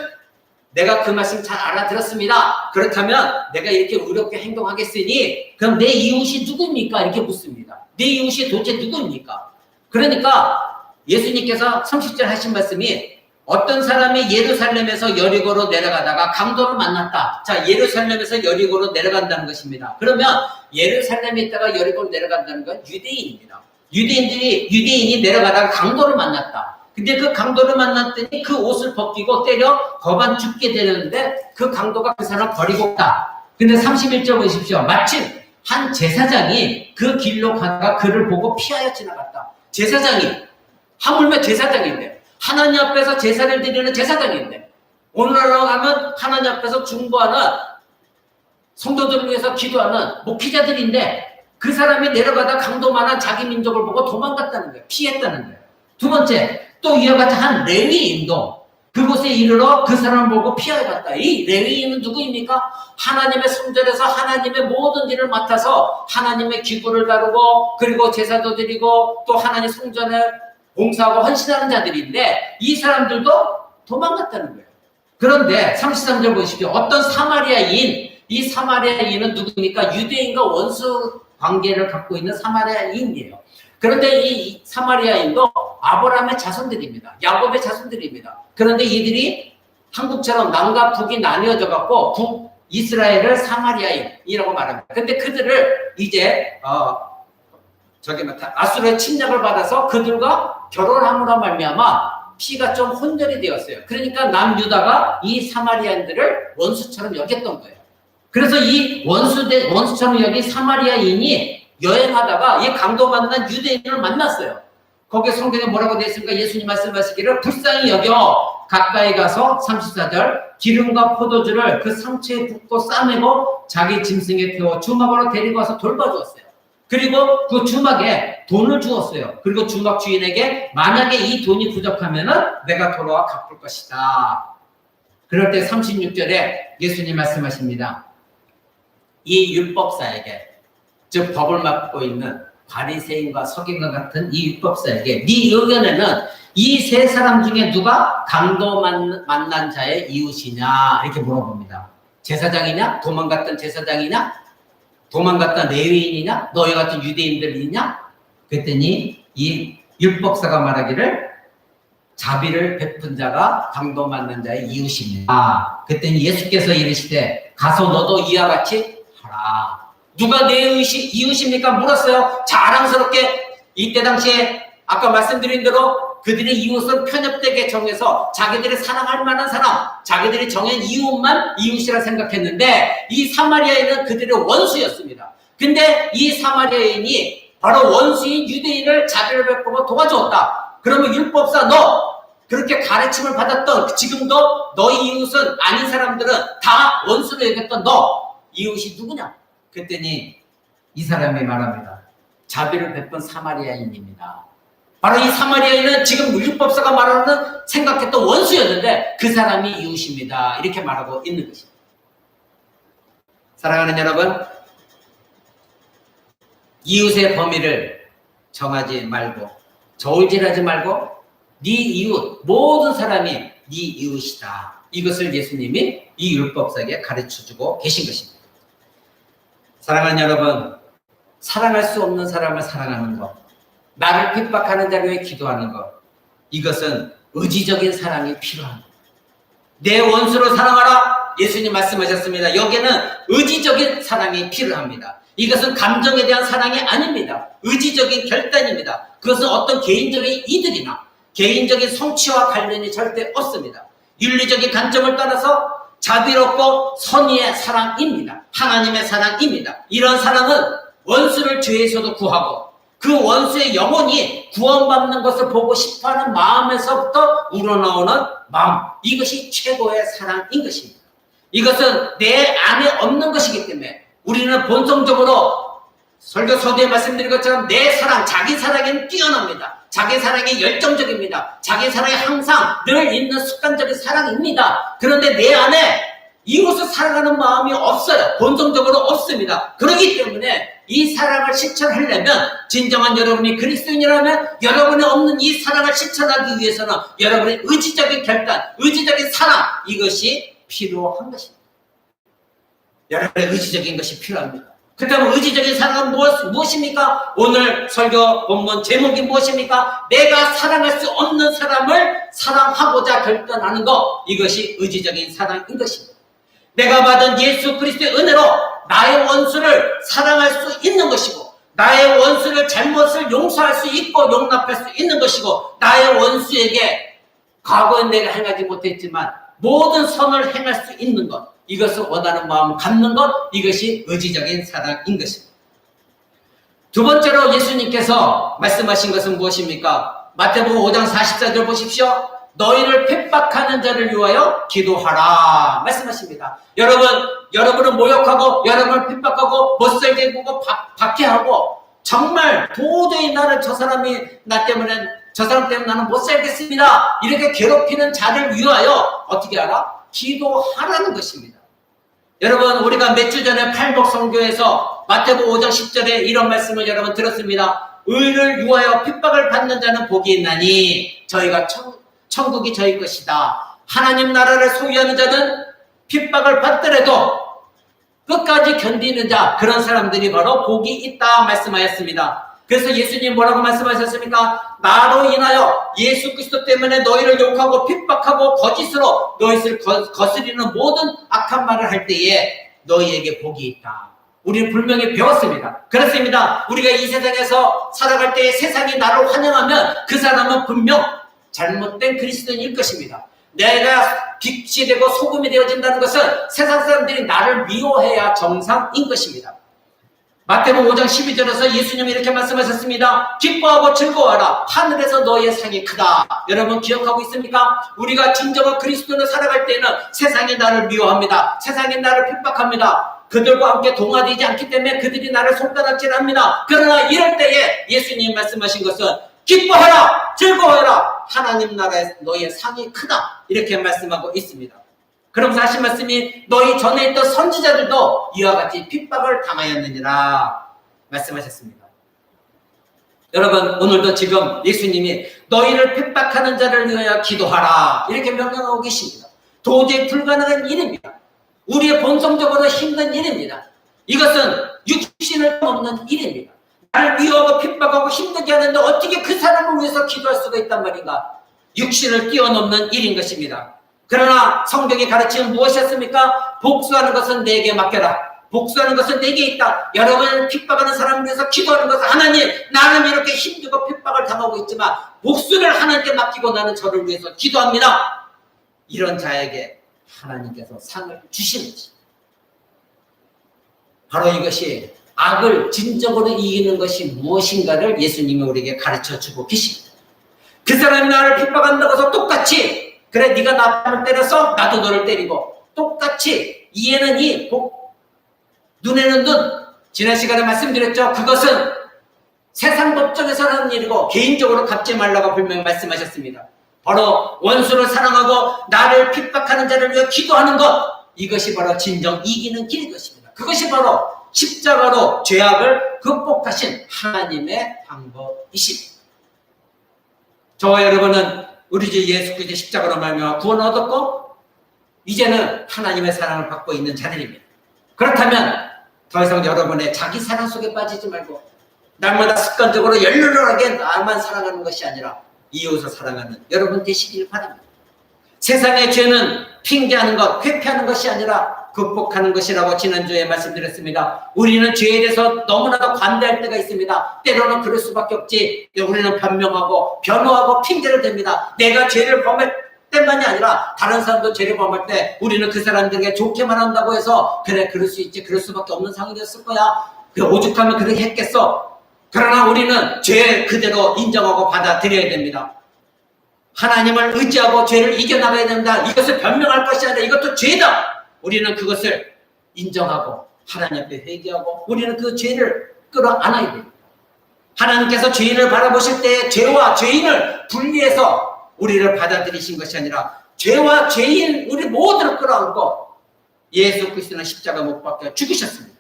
내가 그 말씀 잘 알아들었습니다. 그렇다면 내가 이렇게 의롭게 행동하겠으니 그럼 내 이웃이 누구입니까? 이렇게 묻습니다. 내 이웃이 도대체 누구입니까? 그러니까 예수님께서 30절 하신 말씀이 어떤 사람이 예루살렘에서 여리고로 내려가다가 강도를 만났다. 자, 예루살렘에서 여리고로 내려간다는 것입니다. 그러면 예루살렘에 있다가 여리고로 내려간다는 건 유대인입니다. 유대인이 내려가다가 강도를 만났다. 근데 그 강도를 만났더니 그 옷을 벗기고 때려 거반 죽게 되는데 그 강도가 그 사람 버리고 가. 근데 31절 보십시오. 마침 한 제사장이 그 길로 가다가 그를 보고 피하여 지나갔다. 제사장이, 하물며 제사장인데, 하나님 앞에서 제사를 드리는 제사장인데, 오늘날로 가면 하나님 앞에서 중보하는 성도들을 위해서 기도하는 목회자들인데, 그 사람이 내려가다 강도만한 자기 민족을 보고 도망갔다는 거예요. 피했다는 거예요. 두 번째, 또 이와 같이 한 레위인도 그곳에 이르러 그 사람을 보고 피하여 갔다. 이 레위인은 누구입니까? 하나님의 성전에서 하나님의 모든 일을 맡아서 하나님의 기구를 다루고 그리고 제사도 드리고 또 하나님 성전에 봉사하고 헌신하는 자들인데 이 사람들도 도망갔다는 거예요. 그런데 33절 보십시오. 어떤 사마리아인, 이 사마리아인은 누구입니까? 유대인과 원수 관계를 갖고 있는 사마리아인이에요. 그런데 이 사마리아인도 아브라함의 자손들입니다. 야곱의 자손들입니다. 그런데 이들이 한국처럼 남과 북이 나뉘어져 갖고 북이스라엘을 사마리아인이라고 말합니다. 근데 그들을 이제 아수르의 침략을 받아서 그들과 결혼함으로 말미암아 피가 좀 혼혈이 되었어요. 그러니까 남유다가 이 사마리아인들을 원수처럼 여겼던 거예요. 그래서 이 원수처럼 여긴 사마리아인이 여행하다가 이 강도 만난 유대인을 만났어요. 거기에 성경에 뭐라고 되어 있습니까? 예수님 말씀하시기를 불쌍히 여겨 가까이 가서 34절 기름과 포도주를 그 상처에 붓고 싸매고 자기 짐승에 태워 주막으로 데리고 와서 돌봐주었어요. 그리고 그 주막에 돈을 주었어요. 그리고 주막 주인에게 만약에 이 돈이 부족하면은 내가 돌아와 갚을 것이다. 그럴 때 36절에 예수님 말씀하십니다. 이 율법사에게, 즉 법을 맡고 있는 바리새인과 서기관 같은 이 율법사에게 네 의견에는 이 세 사람 중에 누가 강도 만난 자의 이웃이냐 이렇게 물어봅니다. 제사장이냐? 도망갔던 제사장이냐? 도망갔던 레위인이냐? 너희 같은 유대인들이냐? 그랬더니 이 율법사가 말하기를 자비를 베푼 자가 강도 만난 자의 이웃입니다. 그랬더니 예수께서 이르시되 가서 너도 이와 같이 하라. 누가 내 이웃입니까? 물었어요. 자랑스럽게 이때 당시에 아까 말씀드린 대로 그들의 이웃은 편협되게 정해서 자기들이 사랑할 만한 사람, 자기들이 정한 이웃만 이웃이라 생각했는데 이 사마리아인은 그들의 원수였습니다. 근데 이 사마리아인이 바로 원수인 유대인을 자비를 베풀고 도와주었다. 그러면 율법사 너 그렇게 가르침을 받았던 지금도 너희 이웃은 아닌 사람들은 다 원수로 여겼던 너 이웃이 누구냐? 그랬더니 이 사람이 말합니다. 자비를 베푼 사마리아인입니다. 바로 이 사마리아인은 지금 율법사가 말하는 생각했던 원수였는데 그 사람이 이웃입니다. 이렇게 말하고 있는 것입니다. 사랑하는 여러분, 이웃의 범위를 정하지 말고 저울질하지 말고 네 이웃, 모든 사람이 네 이웃이다. 이것을 예수님이 이 율법사에게 가르쳐주고 계신 것입니다. 사랑하는 여러분, 사랑할 수 없는 사람을 사랑하는 것, 나를 핍박하는 자를 위해 기도하는 것, 이것은 의지적인 사랑이 필요합니다. 내 원수를 사랑하라 예수님 말씀하셨습니다. 여기에는 의지적인 사랑이 필요합니다. 이것은 감정에 대한 사랑이 아닙니다. 의지적인 결단입니다. 그것은 어떤 개인적인 이득이나 개인적인 성취와 관련이 절대 없습니다. 윤리적인 관점을 따라서 자비롭고 선의의 사랑입니다. 하나님의 사랑입니다. 이런 사랑은 원수를 죄에서도 구하고 그 원수의 영혼이 구원받는 것을 보고 싶어하는 마음에서부터 우러나오는 마음, 이것이 최고의 사랑인 것입니다. 이것은 내 안에 없는 것이기 때문에 우리는 본성적으로 설교 서두에 말씀드린 것처럼 내 사랑, 자기 사랑에는 뛰어납니다. 자기 사랑이 열정적입니다. 자기 사랑이 항상 늘 있는 습관적인 사랑입니다. 그런데 내 안에 이웃을 사랑하는 마음이 없어요. 본성적으로 없습니다. 그렇기 때문에 이 사랑을 실천하려면 진정한 여러분이 그리스도인이라면 여러분이 없는 이 사랑을 실천하기 위해서는 여러분의 의지적인 결단, 의지적인 사랑, 이것이 필요한 것입니다. 여러분의 의지적인 것이 필요합니다. 그렇다면 의지적인 사랑은 무엇입니까? 오늘 설교 본문 제목이 무엇입니까? 내가 사랑할 수 없는 사람을 사랑하고자 결단하는 것, 이것이 의지적인 사랑인 것입니다. 내가 받은 예수 그리스도의 은혜로 나의 원수를 사랑할 수 있는 것이고 나의 원수를 잘못을 용서할 수 있고 용납할 수 있는 것이고 나의 원수에게 과거에 내가 행하지 못했지만 모든 선을 행할 수 있는 것, 이것을 원하는 마음을 갖는 것, 이것이 의지적인 사랑인 것입니다. 두 번째로 예수님께서 말씀하신 것은 무엇입니까? 마태복음 5장 44절 보십시오. 너희를 핍박하는 자를 위하여 기도하라 말씀하십니다. 여러분은 모욕하고 여러분을 핍박하고 못살게 구고 박해하고 정말 도저히 나는 저 사람 때문에 나는 못 살겠습니다. 이렇게 괴롭히는 자를 위하여 어떻게 하라? 기도하라는 것입니다. 여러분, 우리가 몇 주 전에 팔복 선교에서 마태복음 5장 10절에 이런 말씀을 여러분 들었습니다. 의를 위하여 핍박을 받는 자는 복이 있나니 저희가 천국이 저희 것이다. 하나님 나라를 소유하는 자는 핍박을 받더라도 끝까지 견디는 자, 그런 사람들이 바로 복이 있다 말씀하였습니다. 그래서 예수님 뭐라고 말씀하셨습니까? 나로 인하여 예수 그리스도 때문에 너희를 욕하고 핍박하고 거짓으로 너희를 거스리는 모든 악한 말을 할 때에 너희에게 복이 있다. 우리는 분명히 배웠습니다. 그렇습니다. 우리가 이 세상에서 살아갈 때 세상이 나를 환영하면 그 사람은 분명 잘못된 그리스도인일 것입니다. 내가 빛이 되고 소금이 되어진다는 것은 세상 사람들이 나를 미워해야 정상인 것입니다. 마태복음 5장 12절에서 예수님이 이렇게 말씀하셨습니다. 기뻐하고 즐거워하라. 하늘에서 너희의 상이 크다. 여러분 기억하고 있습니까? 우리가 진정한 그리스도인을 살아갈 때는 세상이 나를 미워합니다. 세상이 나를 핍박합니다. 그들과 함께 동화되지 않기 때문에 그들이 나를 손가락질합니다. 그러나 이럴 때에 예수님 말씀하신 것은 기뻐하라, 즐거워해라. 하나님 나라에 너희의 상이 크다. 이렇게 말씀하고 있습니다. 그러면서 하신 말씀이 너희 전에 있던 선지자들도 이와 같이 핍박을 당하였느니라 말씀하셨습니다. 여러분, 오늘도 지금 예수님이 너희를 핍박하는 자를 위하여 기도하라 이렇게 명령하고 계십니다. 도저히 불가능한 일입니다. 우리의 본성적으로 힘든 일입니다. 이것은 육신을 넘는 일입니다. 나를 미워하고 핍박하고 힘들게 하는데 어떻게 그 사람을 위해서 기도할 수가 있단 말인가? 육신을 뛰어넘는 일인 것입니다. 그러나 성경의 가르침은 무엇이었습니까? 복수하는 것은 내게 맡겨라. 복수하는 것은 내게 있다. 여러분을 핍박하는 사람을 위해서 기도하는 것은 하나님, 나는 이렇게 힘들고 핍박을 당하고 있지만 복수를 하나님께 맡기고 나는 저를 위해서 기도합니다. 이런 자에게 하나님께서 상을 주시는 것입니다. 바로 이것이 악을 진정으로 이기는 것이 무엇인가를 예수님이 우리에게 가르쳐주고 계십니다. 그 사람이 나를 핍박한다고 해서 똑같이 그래 네가 나를 때려서 나도 너를 때리고 똑같이 이에는 이, 눈에는 눈. 지난 시간에 말씀드렸죠. 그것은 세상 법정에서 하는 일이고 개인적으로 갚지 말라고 분명히 말씀하셨습니다. 바로 원수를 사랑하고 나를 핍박하는 자를 위해 기도하는 것, 이것이 바로 진정 이기는 길인 것입니다. 그것이 바로 십자가로 죄악을 극복하신 하나님의 방법이십니다. 저와 여러분은 우리 주 예수 그리스도의 십자가로 말미암아 구원을 얻었고 이제는 하나님의 사랑을 받고 있는 자들입니다. 그렇다면 더 이상 여러분의 자기 사랑 속에 빠지지 말고 날마다 습관적으로 열렬하게 나만 사랑하는 것이 아니라 이웃을 사랑하는 여러분 되시길 바랍니다. 세상의 죄는 핑계하는 것, 회피하는 것이 아니라 극복하는 것이라고 지난주에 말씀드렸습니다. 우리는 죄에 대해서 너무나도 관대할 때가 있습니다. 때로는 그럴 수밖에 없지. 우리는 변명하고 변호하고 핑계를 댑니다. 내가 죄를 범할 때만이 아니라 다른 사람도 죄를 범할 때 우리는 그 사람들에게 좋게만 한다고 해서 그래 그럴 수 있지, 그럴 수밖에 없는 상황이었을 거야, 오죽하면 그렇게 했겠어. 그러나 우리는 죄 그대로 인정하고 받아들여야 됩니다. 하나님을 의지하고 죄를 이겨나가야 된다. 이것을 변명할 것이 아니라 이것도 죄다. 우리는 그것을 인정하고 하나님 앞에 회개하고 우리는 그 죄를 끌어안아야 됩니다. 하나님께서 죄인을 바라보실 때 죄와 죄인을 분리해서 우리를 받아들이신 것이 아니라 죄와 죄인 우리 모두를 끌어안고 예수 그리스도는 십자가 못 박혀 죽으셨습니다.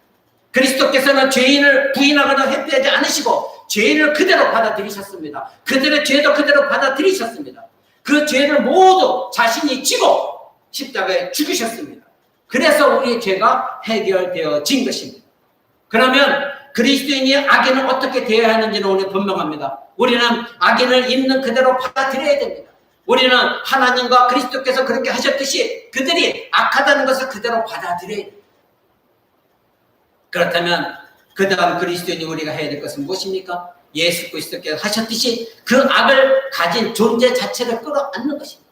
그리스도께서는 죄인을 부인하거나 회피하지 않으시고 죄인을 그대로 받아들이셨습니다. 그들의 죄도 그대로 받아들이셨습니다. 그 죄를 모두 자신이 지고 십자가에 죽으셨습니다. 그래서 우리의 죄가 해결되어진 것입니다. 그러면 그리스도인이 악인을 어떻게 대해야 하는지는 오늘 분명합니다. 우리는 악인을 있는 그대로 받아들여야 됩니다. 우리는 하나님과 그리스도께서 그렇게 하셨듯이 그들이 악하다는 것을 그대로 받아들여야 됩니다. 그렇다면 그 다음 그리스도인이 우리가 해야 될 것은 무엇입니까? 예수 그리스도께서 하셨듯이 그 악을 가진 존재 자체를 끌어안는 것입니다.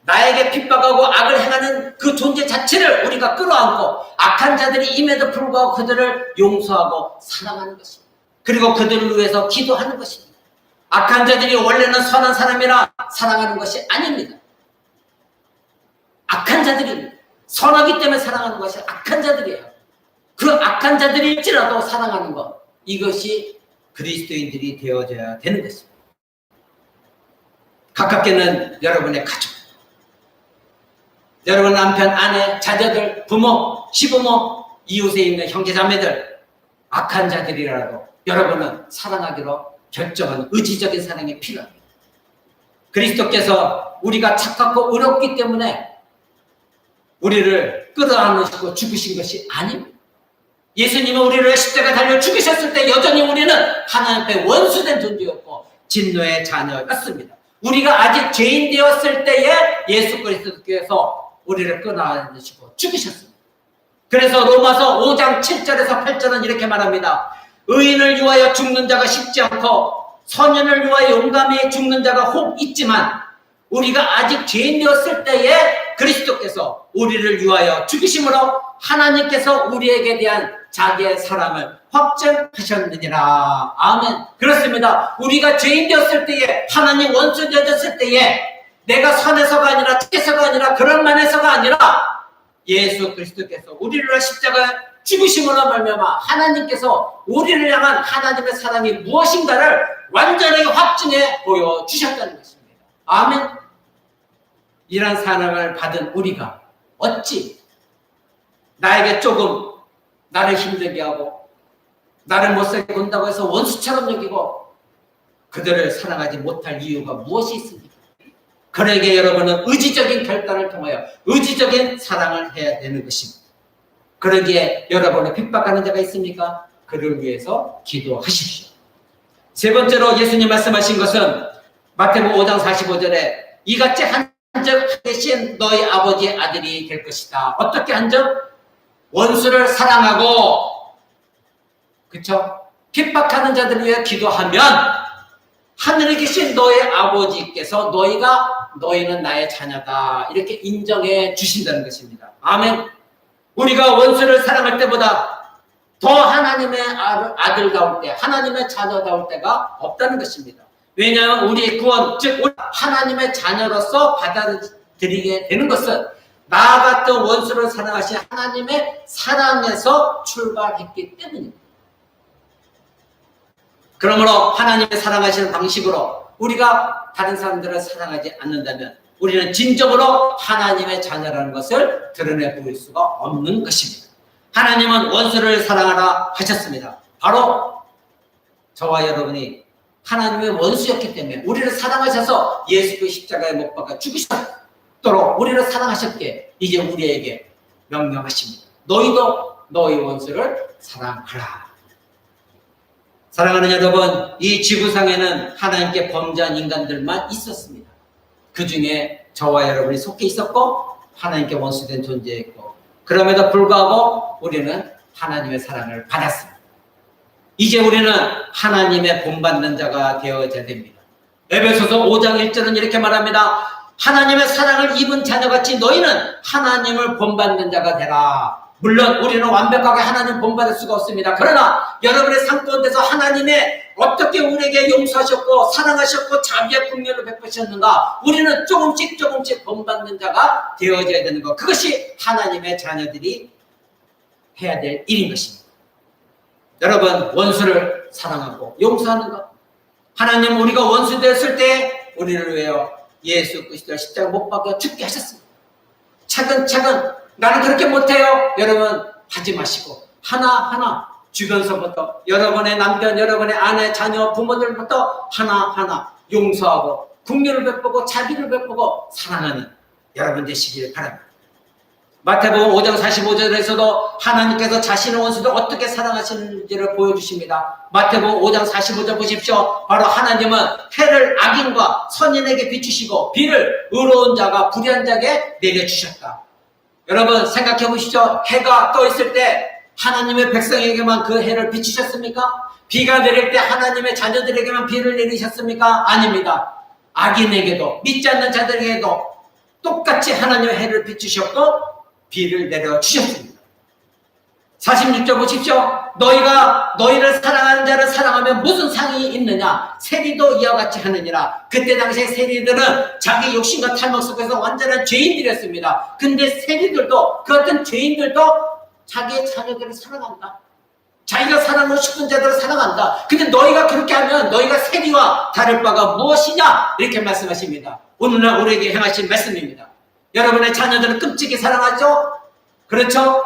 나에게 핍박하고 악을 행하는 그 존재 자체를 우리가 끌어안고 악한 자들이 임에도 불구하고 그들을 용서하고 사랑하는 것입니다. 그리고 그들을 위해서 기도하는 것입니다. 악한 자들이 원래는 선한 사람이라 사랑하는 것이 아닙니다. 악한 자들이 선하기 때문에 사랑하는 것이 악한 자들이에요. 그 악한 자들일지라도 사랑하는 것, 이것이 그리스도인들이 되어져야 되는 것입니다. 가깝게는 여러분의 가족, 여러분 남편, 아내, 자녀들, 부모, 시부모, 이웃에 있는 형제자매들, 악한 자들이라도 여러분은 사랑하기로 결정한 의지적인 사랑이 필요합니다. 그리스도께서 우리가 착하고 의롭기 때문에 우리를 끌어안으시고 죽으신 것이 아닙니다. 예수님은 우리를 십자가 달려 죽으셨을 때 여전히 우리는 하나님 앞에 원수된 존재였고 진노의 자녀였습니다. 우리가 아직 죄인 되었을 때에 예수 그리스도께서 우리를 끌어안으시고 죽으셨습니다. 그래서 로마서 5장 7절에서 8절은 이렇게 말합니다. 의인을 위하여 죽는 자가 쉽지 않고 선인을 위하여 용감히 죽는 자가 혹 있지만 우리가 아직 죄인 되었을 때에 그리스도께서 우리를 위하여 죽으심으로 하나님께서 우리에게 대한 자기의 사랑을 확증하셨느니라. 아멘. 그렇습니다. 우리가 죄인 되었을 때에, 하나님 원수 되었을 때에 내가 선해서가 아니라 착해서가 아니라 그런 만해서가 아니라 예수 그리스도께서 우리를 십자가에 죽으심으로 말미암아 하나님께서 우리를 향한 하나님의 사랑이 무엇인가를 완전하게 확증해 보여주셨다는 것입니다. 아멘. 이런 사랑을 받은 우리가 어찌 나에게 조금 나를 힘들게 하고 나를 못살게 본다고 해서 원수처럼 여기고 그들을 사랑하지 못할 이유가 무엇이 있습니까? 그러기에 여러분은 의지적인 결단을 통하여 의지적인 사랑을 해야 되는 것입니다. 그러기에 여러분을 핍박하는 자가 있습니까? 그를 위해서 기도하십시오. 세 번째로 예수님 말씀하신 것은 마태복음 5장 45절에 이같이 한적 대신 너희 아버지의 아들이 될 것이다. 어떻게 한적? 원수를 사랑하고, 그쵸? 핍박하는 자들을 위해 기도하면 하늘에 계신 너의 아버지께서 너희는 나의 자녀다 이렇게 인정해 주신다는 것입니다. 아멘. 우리가 원수를 사랑할 때보다 더 하나님의 아들다울 때, 하나님의 자녀다울 때가 없다는 것입니다. 왜냐하면 우리의 구원, 즉 하나님의 자녀로서 받아들이게 되는 것은 나와 같은 원수를 사랑하신 하나님의 사랑에서 출발했기 때문입니다. 그러므로 하나님의 사랑하시는 방식으로 우리가 다른 사람들을 사랑하지 않는다면 우리는 진정으로 하나님의 자녀라는 것을 드러내 보일 수가 없는 것입니다. 하나님은 원수를 사랑하라 하셨습니다. 바로 저와 여러분이 하나님의 원수였기 때문에 우리를 사랑하셔서 예수 그 십자가에 못 박아 죽으셨도록 우리를 사랑하셨기에 이제 우리에게 명령하십니다. 너희도 너희 원수를 사랑하라. 사랑하는 여러분, 이 지구상에는 하나님께 범죄한 인간들만 있었습니다. 그 중에 저와 여러분이 속해 있었고 하나님께 원수된 존재였고 그럼에도 불구하고 우리는 하나님의 사랑을 받았습니다. 이제 우리는 하나님의 본받는 자가 되어야 됩니다. 에베소서 5장 1절은 이렇게 말합니다. 하나님의 사랑을 입은 자녀같이 너희는 하나님을 본받는 자가 되라. 물론 우리는 완벽하게 하나님 본받을 수가 없습니다. 그러나 여러분의 삶 가운데서 하나님의 어떻게 우리에게 용서하셨고 사랑하셨고 자비의 긍휼을 베푸셨는가 우리는 조금씩 본받는 자가 되어져야 되는 것, 그것이 하나님의 자녀들이 해야 될 일인 것입니다. 여러분, 원수를 사랑하고 용서하는 것, 하나님 우리가 원수 되었을 때 우리를 위하여 예수 그리스도를 십자가 못 박아 죽게 하셨습니다. 차근차근 나는 그렇게 못해요. 여러분 하지 마시고 하나하나 주변서부터 여러분의 남편, 여러분의 아내, 자녀, 부모들부터 하나하나 용서하고 긍휼을 베푸고 자비를 베푸고 사랑하는 여러분 되시길 바랍니다. 마태복음 5장 45절에서도 하나님께서 자신의 원수를 어떻게 사랑하시는지를 보여주십니다. 마태복음 5장 45절 보십시오. 바로 하나님은 해를 악인과 선인에게 비추시고 비를 의로운 자가 불의한 자에게 내려주셨다. 여러분 생각해 보시죠. 해가 떠 있을 때 하나님의 백성에게만 그 해를 비추셨습니까? 비가 내릴 때 하나님의 자녀들에게만 비를 내리셨습니까? 아닙니다. 악인에게도, 믿지 않는 자들에게도 똑같이 하나님의 해를 비추셨고 비를 내려주셨습니다. 46절 보십시오. 너희가 너희를 사랑하는 자를 사랑하면 무슨 상이 있느냐? 세리도 이와 같이 하느니라. 그때 당시에 세리들은 자기 욕심과 탐욕 속에서 완전한 죄인들이었습니다. 근데 세리들도, 그 어떤 죄인들도 자기의 자녀들을 사랑한다. 자기가 사랑하고 싶은 자들을 사랑한다. 근데 너희가 그렇게 하면 너희가 세리와 다를 바가 무엇이냐? 이렇게 말씀하십니다. 오늘날 우리에게 행하신 말씀입니다. 여러분의 자녀들을 끔찍이 사랑하죠? 그렇죠?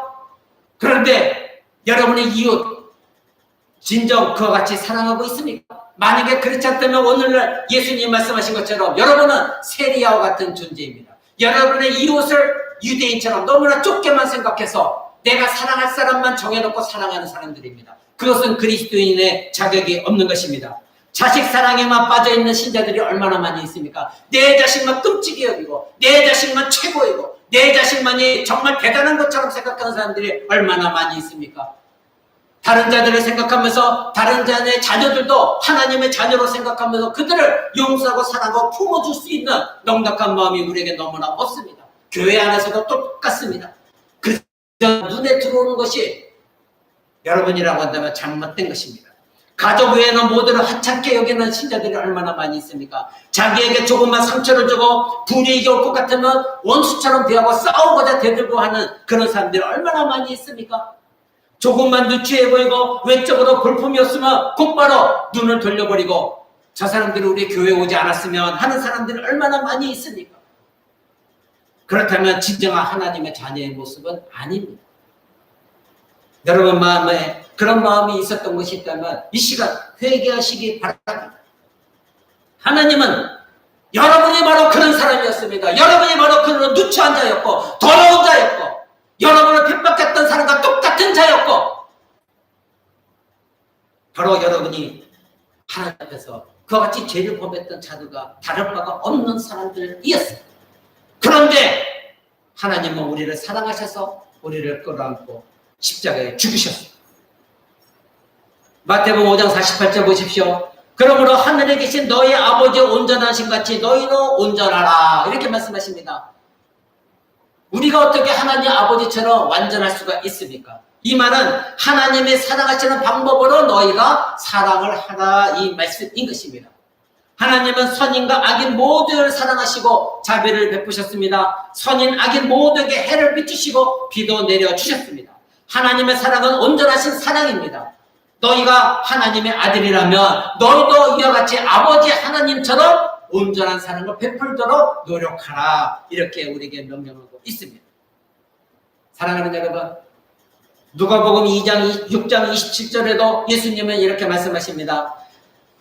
그런데 여러분의 이웃 진정 그와 같이 사랑하고 있습니까? 만약에 그렇지 않다면 오늘날 예수님 말씀하신 것처럼 여러분은 세리야와 같은 존재입니다. 여러분의 이웃을 유대인처럼 너무나 좁게만 생각해서 내가 사랑할 사람만 정해놓고 사랑하는 사람들입니다. 그것은 그리스도인의 자격이 없는 것입니다. 자식 사랑에만 빠져있는 신자들이 얼마나 많이 있습니까? 내 자식만 끔찍이 여기고 내 자식만 최고이고 내 자식만이 정말 대단한 것처럼 생각하는 사람들이 얼마나 많이 있습니까? 다른 자들을 생각하면서 다른 자의 자녀들도 하나님의 자녀로 생각하면서 그들을 용서하고 사랑하고 품어줄 수 있는 넉넉한 마음이 우리에게 너무나 없습니다. 교회 안에서도 똑같습니다. 그저 눈에 들어오는 것이 여러분이라고 한다면 잘못된 것입니다. 가족 외에는 모두를 하찮게 여기는 신자들이 얼마나 많이 있습니까? 자기에게 조금만 상처를 주고 불이익이 올 것 같으면 원수처럼 대하고 싸우고자 대들고 하는 그런 사람들이 얼마나 많이 있습니까? 조금만 누추해 보이고 외적으로 볼품이 없으면 곧바로 눈을 돌려버리고 저 사람들이 우리 교회에 오지 않았으면 하는 사람들이 얼마나 많이 있습니까? 그렇다면 진정한 하나님의 자녀의 모습은 아닙니다. 여러분 마음에 그런 마음이 있었던 것이 있다면 이 시간 회개하시기 바랍니다. 하나님은 여러분이 바로 그런 사람이었습니다. 여러분이 바로 그런 누추한 자였고 더러운 자였고 여러분을 핍박했던 사람과 똑같은 자였고 바로 여러분이 하나님 앞에서 그와 같이 죄를 범했던 자들과 다를 바가 없는 사람들이었습니다. 그런데 하나님은 우리를 사랑하셔서 우리를 끌어안고 십자가에 죽으셨습니다. 마태복음 5장 48절 보십시오. 그러므로 하늘에 계신 너희 아버지의 온전하신 같이 너희도 온전하라 이렇게 말씀하십니다. 우리가 어떻게 하나님 아버지처럼 완전할 수가 있습니까? 이 말은 하나님의 사랑하시는 방법으로 너희가 사랑을 하라 이 말씀인 것입니다. 하나님은 선인과 악인 모두를 사랑하시고 자비를 베푸셨습니다. 선인 악인 모두에게 해를 비추시고 비도 내려주셨습니다. 하나님의 사랑은 온전하신 사랑입니다. 너희가 하나님의 아들이라면 너희도 이와 같이 아버지 하나님처럼 온전한 사랑을 베풀도록 노력하라 이렇게 우리에게 명령하고 있습니다. 사랑하는 여러분, 누가복음 6장 27절에도 예수님은 이렇게 말씀하십니다.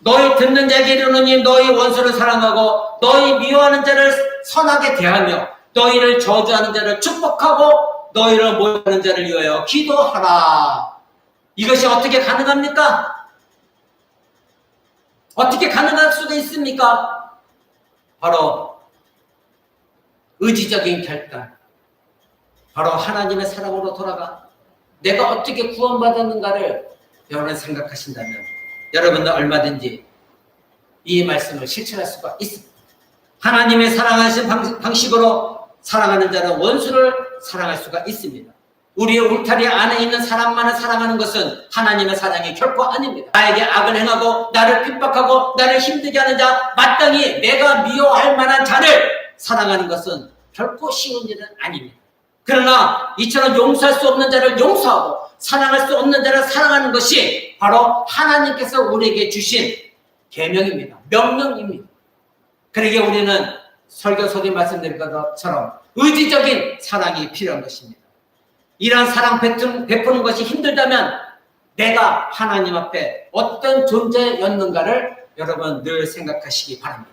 너희 듣는 자에게 이르노니 너희 원수를 사랑하고 너희 미워하는 자를 선하게 대하며 너희를 저주하는 자를 축복하고 너희를 모욕하는 자를 위하여 기도하라. 이것이 어떻게 가능합니까? 어떻게 가능할 수가 있습니까? 바로 의지적인 결단, 바로 하나님의 사랑으로 돌아가 내가 어떻게 구원받았는가를 여러분 생각하신다면 여러분은 얼마든지 이 말씀을 실천할 수가 있습니다. 하나님의 사랑하신 방식으로 사랑하는 자는 원수를 사랑할 수가 있습니다. 우리의 울타리 안에 있는 사람만을 사랑하는 것은 하나님의 사랑이 결코 아닙니다. 나에게 악을 행하고 나를 핍박하고 나를 힘들게 하는 자, 마땅히 내가 미워할 만한 자를 사랑하는 것은 결코 쉬운 일은 아닙니다. 그러나 이처럼 용서할 수 없는 자를 용서하고 사랑할 수 없는 자를 사랑하는 것이 바로 하나님께서 우리에게 주신 계명입니다. 명령입니다. 그러기에 우리는 설교 속에 말씀드린 것처럼 의지적인 사랑이 필요한 것입니다. 이러한 사랑 베푸는 것이 힘들다면 내가 하나님 앞에 어떤 존재였는가를 여러분 늘 생각하시기 바랍니다.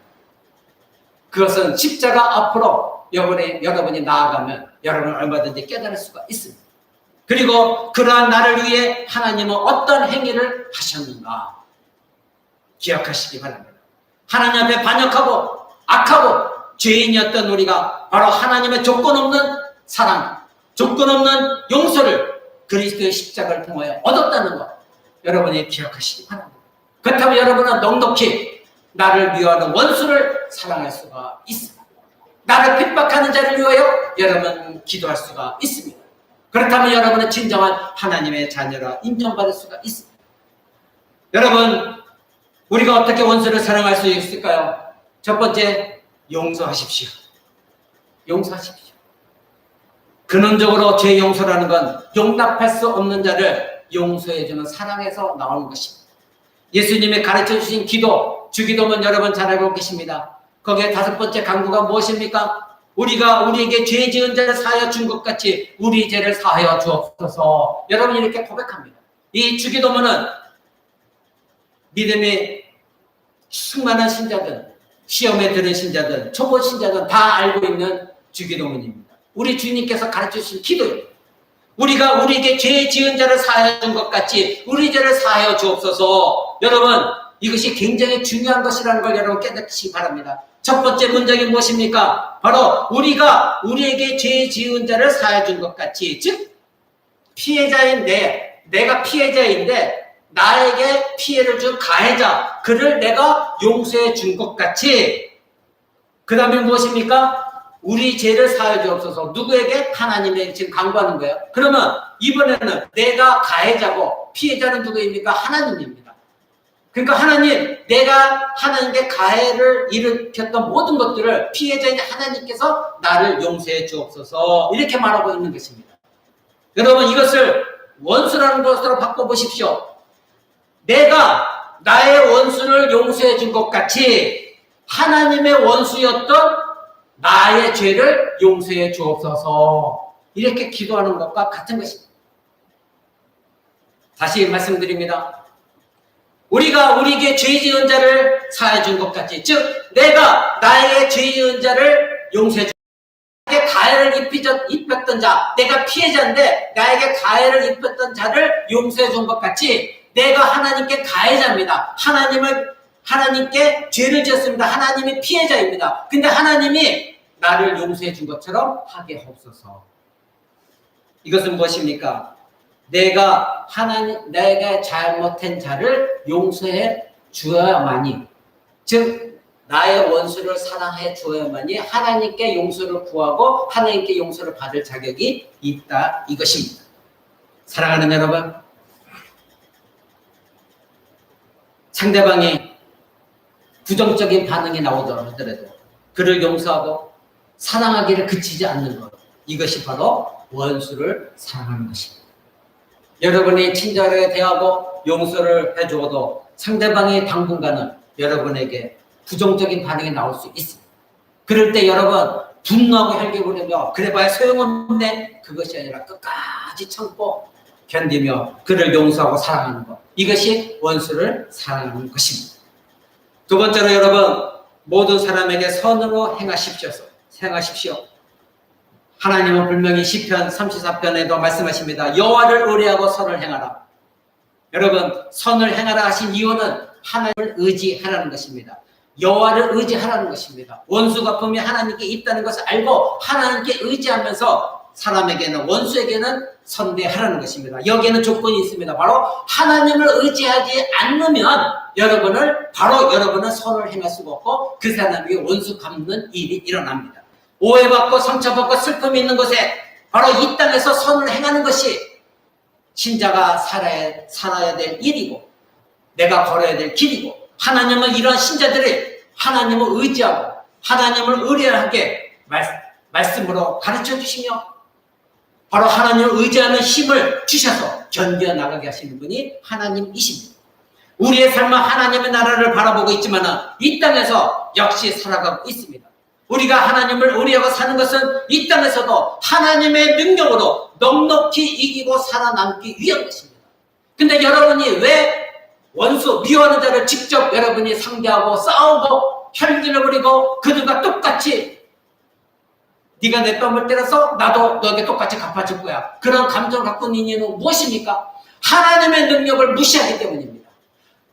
그것은 십자가 앞으로 여러분이 나아가면 여러분은 얼마든지 깨달을 수가 있습니다. 그리고 그러한 나를 위해 하나님은 어떤 행위를 하셨는가 기억하시기 바랍니다. 하나님 앞에 반역하고 악하고 죄인이었던 우리가 바로 하나님의 조건 없는 사랑, 조건 없는 용서를 그리스도의 십자가를 통하여 얻었다는 것 여러분이 기억하시기 바랍니다. 그렇다면 여러분은 넉넉히 나를 미워하는 원수를 사랑할 수가 있습니다. 나를 핍박하는 자를 위하여 여러분 기도할 수가 있습니다. 그렇다면 여러분은 진정한 하나님의 자녀라 인정받을 수가 있습니다. 여러분, 우리가 어떻게 원수를 사랑할 수 있을까요? 첫 번째, 용서하십시오. 용서하십시오. 근원적으로 죄 용서라는 건 용납할 수 없는 자를 용서해주는 사랑에서 나오는 것입니다. 예수님이 가르쳐주신 기도, 주기도문 여러분 잘 알고 계십니다. 거기에 다섯 번째 강구가 무엇입니까? 우리가 우리에게 죄 지은 자를 사하여 준 것 같이 우리 죄를 사하여 주옵소서. 여러분 이렇게 고백합니다. 이 주기도문은 믿음이 충만한 신자들, 시험에 들은 신자들, 초보 신자들 다 알고 있는 주기도문입니다. 우리 주님께서 가르쳐주신 기도입니다. 우리가 우리에게 죄 지은 자를 사하여 준 것 같이 우리 죄를 사하여 주옵소서. 여러분 이것이 굉장히 중요한 것이라는 걸 여러분 깨닫기 바랍니다. 첫 번째 문장이 무엇입니까? 바로 우리가 우리에게 죄 지은 자를 사하여 준 것 같이, 즉 피해자인 내가 피해자인데 나에게 피해를 준 가해자 그를 내가 용서해 준 것 같이, 그 다음에 무엇입니까? 우리 죄를 사하여 주옵소서. 누구에게? 하나님에게 지금 강구하는 거예요. 그러면 이번에는 내가 가해자고 피해자는 누구입니까? 하나님입니다. 그러니까 하나님, 내가 하나님께 가해를 일으켰던 모든 것들을 피해자인 하나님께서 나를 용서해 주옵소서. 이렇게 말하고 있는 것입니다. 여러분 이것을 원수라는 것으로 바꿔보십시오. 내가 나의 원수를 용서해 준 것 같이 하나님의 원수였던 나의 죄를 용서해 주옵소서. 이렇게 기도하는 것과 같은 것입니다. 다시 말씀드립니다. 우리가 우리에게 죄 지은 자를 사하여 준 것 같이, 즉 내가 나의 죄 지은 자를 용서해 준 나에게 가해를 입혔던 자, 내가 피해자인데 나에게 가해를 입혔던 자를 용서해 준 것 같이 내가 하나님께 가해자입니다. 하나님께 죄를 지었습니다. 하나님이 피해자입니다. 근데 하나님이 나를 용서해 준 것처럼 하게 하옵소서. 이것은 무엇입니까? 내가 잘못한 자를 용서해 주어야만이, 즉 나의 원수를 사랑해 주어야만이 하나님께 용서를 구하고 하나님께 용서를 받을 자격이 있다, 이것입니다. 사랑하는 여러분, 상대방이 부정적인 반응이 나오더라도 그를 용서하고 사랑하기를 그치지 않는 것, 이것이 바로 원수를 사랑하는 것입니다. 여러분이 친절하게 대하고 용서를 해주어도 상대방이 당분간은 여러분에게 부정적인 반응이 나올 수 있습니다. 그럴 때 여러분 분노하고 혈기 부리며 그래봐야 소용없네, 그것이 아니라 끝까지 참고 견디며 그를 용서하고 사랑하는 것, 이것이 원수를 사랑하는 것입니다. 두 번째로 여러분, 모든 사람에게 선으로 행하십시오. 하나님은 분명히 시편 34편에도 말씀하십니다. 여호와를 의뢰하고 선을 행하라. 여러분, 선을 행하라 하신 이유는 하나님을 의지하라는 것입니다. 여호와를 의지하라는 것입니다. 원수가 분명히 하나님께 있다는 것을 알고 하나님께 의지하면서 사람에게는, 원수에게는 선대하라는 것입니다. 여기에는 조건이 있습니다. 바로 하나님을 의지하지 않으면 여러분은 선을 행할 수가 없고 그 사람에게 원수 갚는 일이 일어납니다. 오해받고 상처받고 슬픔이 있는 곳에 바로 이 땅에서 선을 행하는 것이 신자가 살아야 될 일이고 내가 걸어야 될 길이고, 하나님은 이런 신자들이 하나님을 의지하고 하나님을 의뢰하게 말씀으로 가르쳐 주시며 바로 하나님을 의지하는 힘을 주셔서 견뎌나가게 하시는 분이 하나님이십니다. 우리의 삶은 하나님의 나라를 바라보고 있지만 이 땅에서 역시 살아가고 있습니다. 우리가 하나님을 의뢰하고 사는 것은 이 땅에서도 하나님의 능력으로 넉넉히 이기고 살아남기 위한 것입니다. 근데 여러분이 왜 원수, 미워하는 자를 직접 여러분이 상대하고 싸우고 혈기를 부리고 그들과 똑같이 네가 내 뺨을 때려서 나도 너에게 똑같이 갚아줄 거야, 그런 감정을 갖고 있는 이유는 무엇입니까? 하나님의 능력을 무시하기 때문입니다.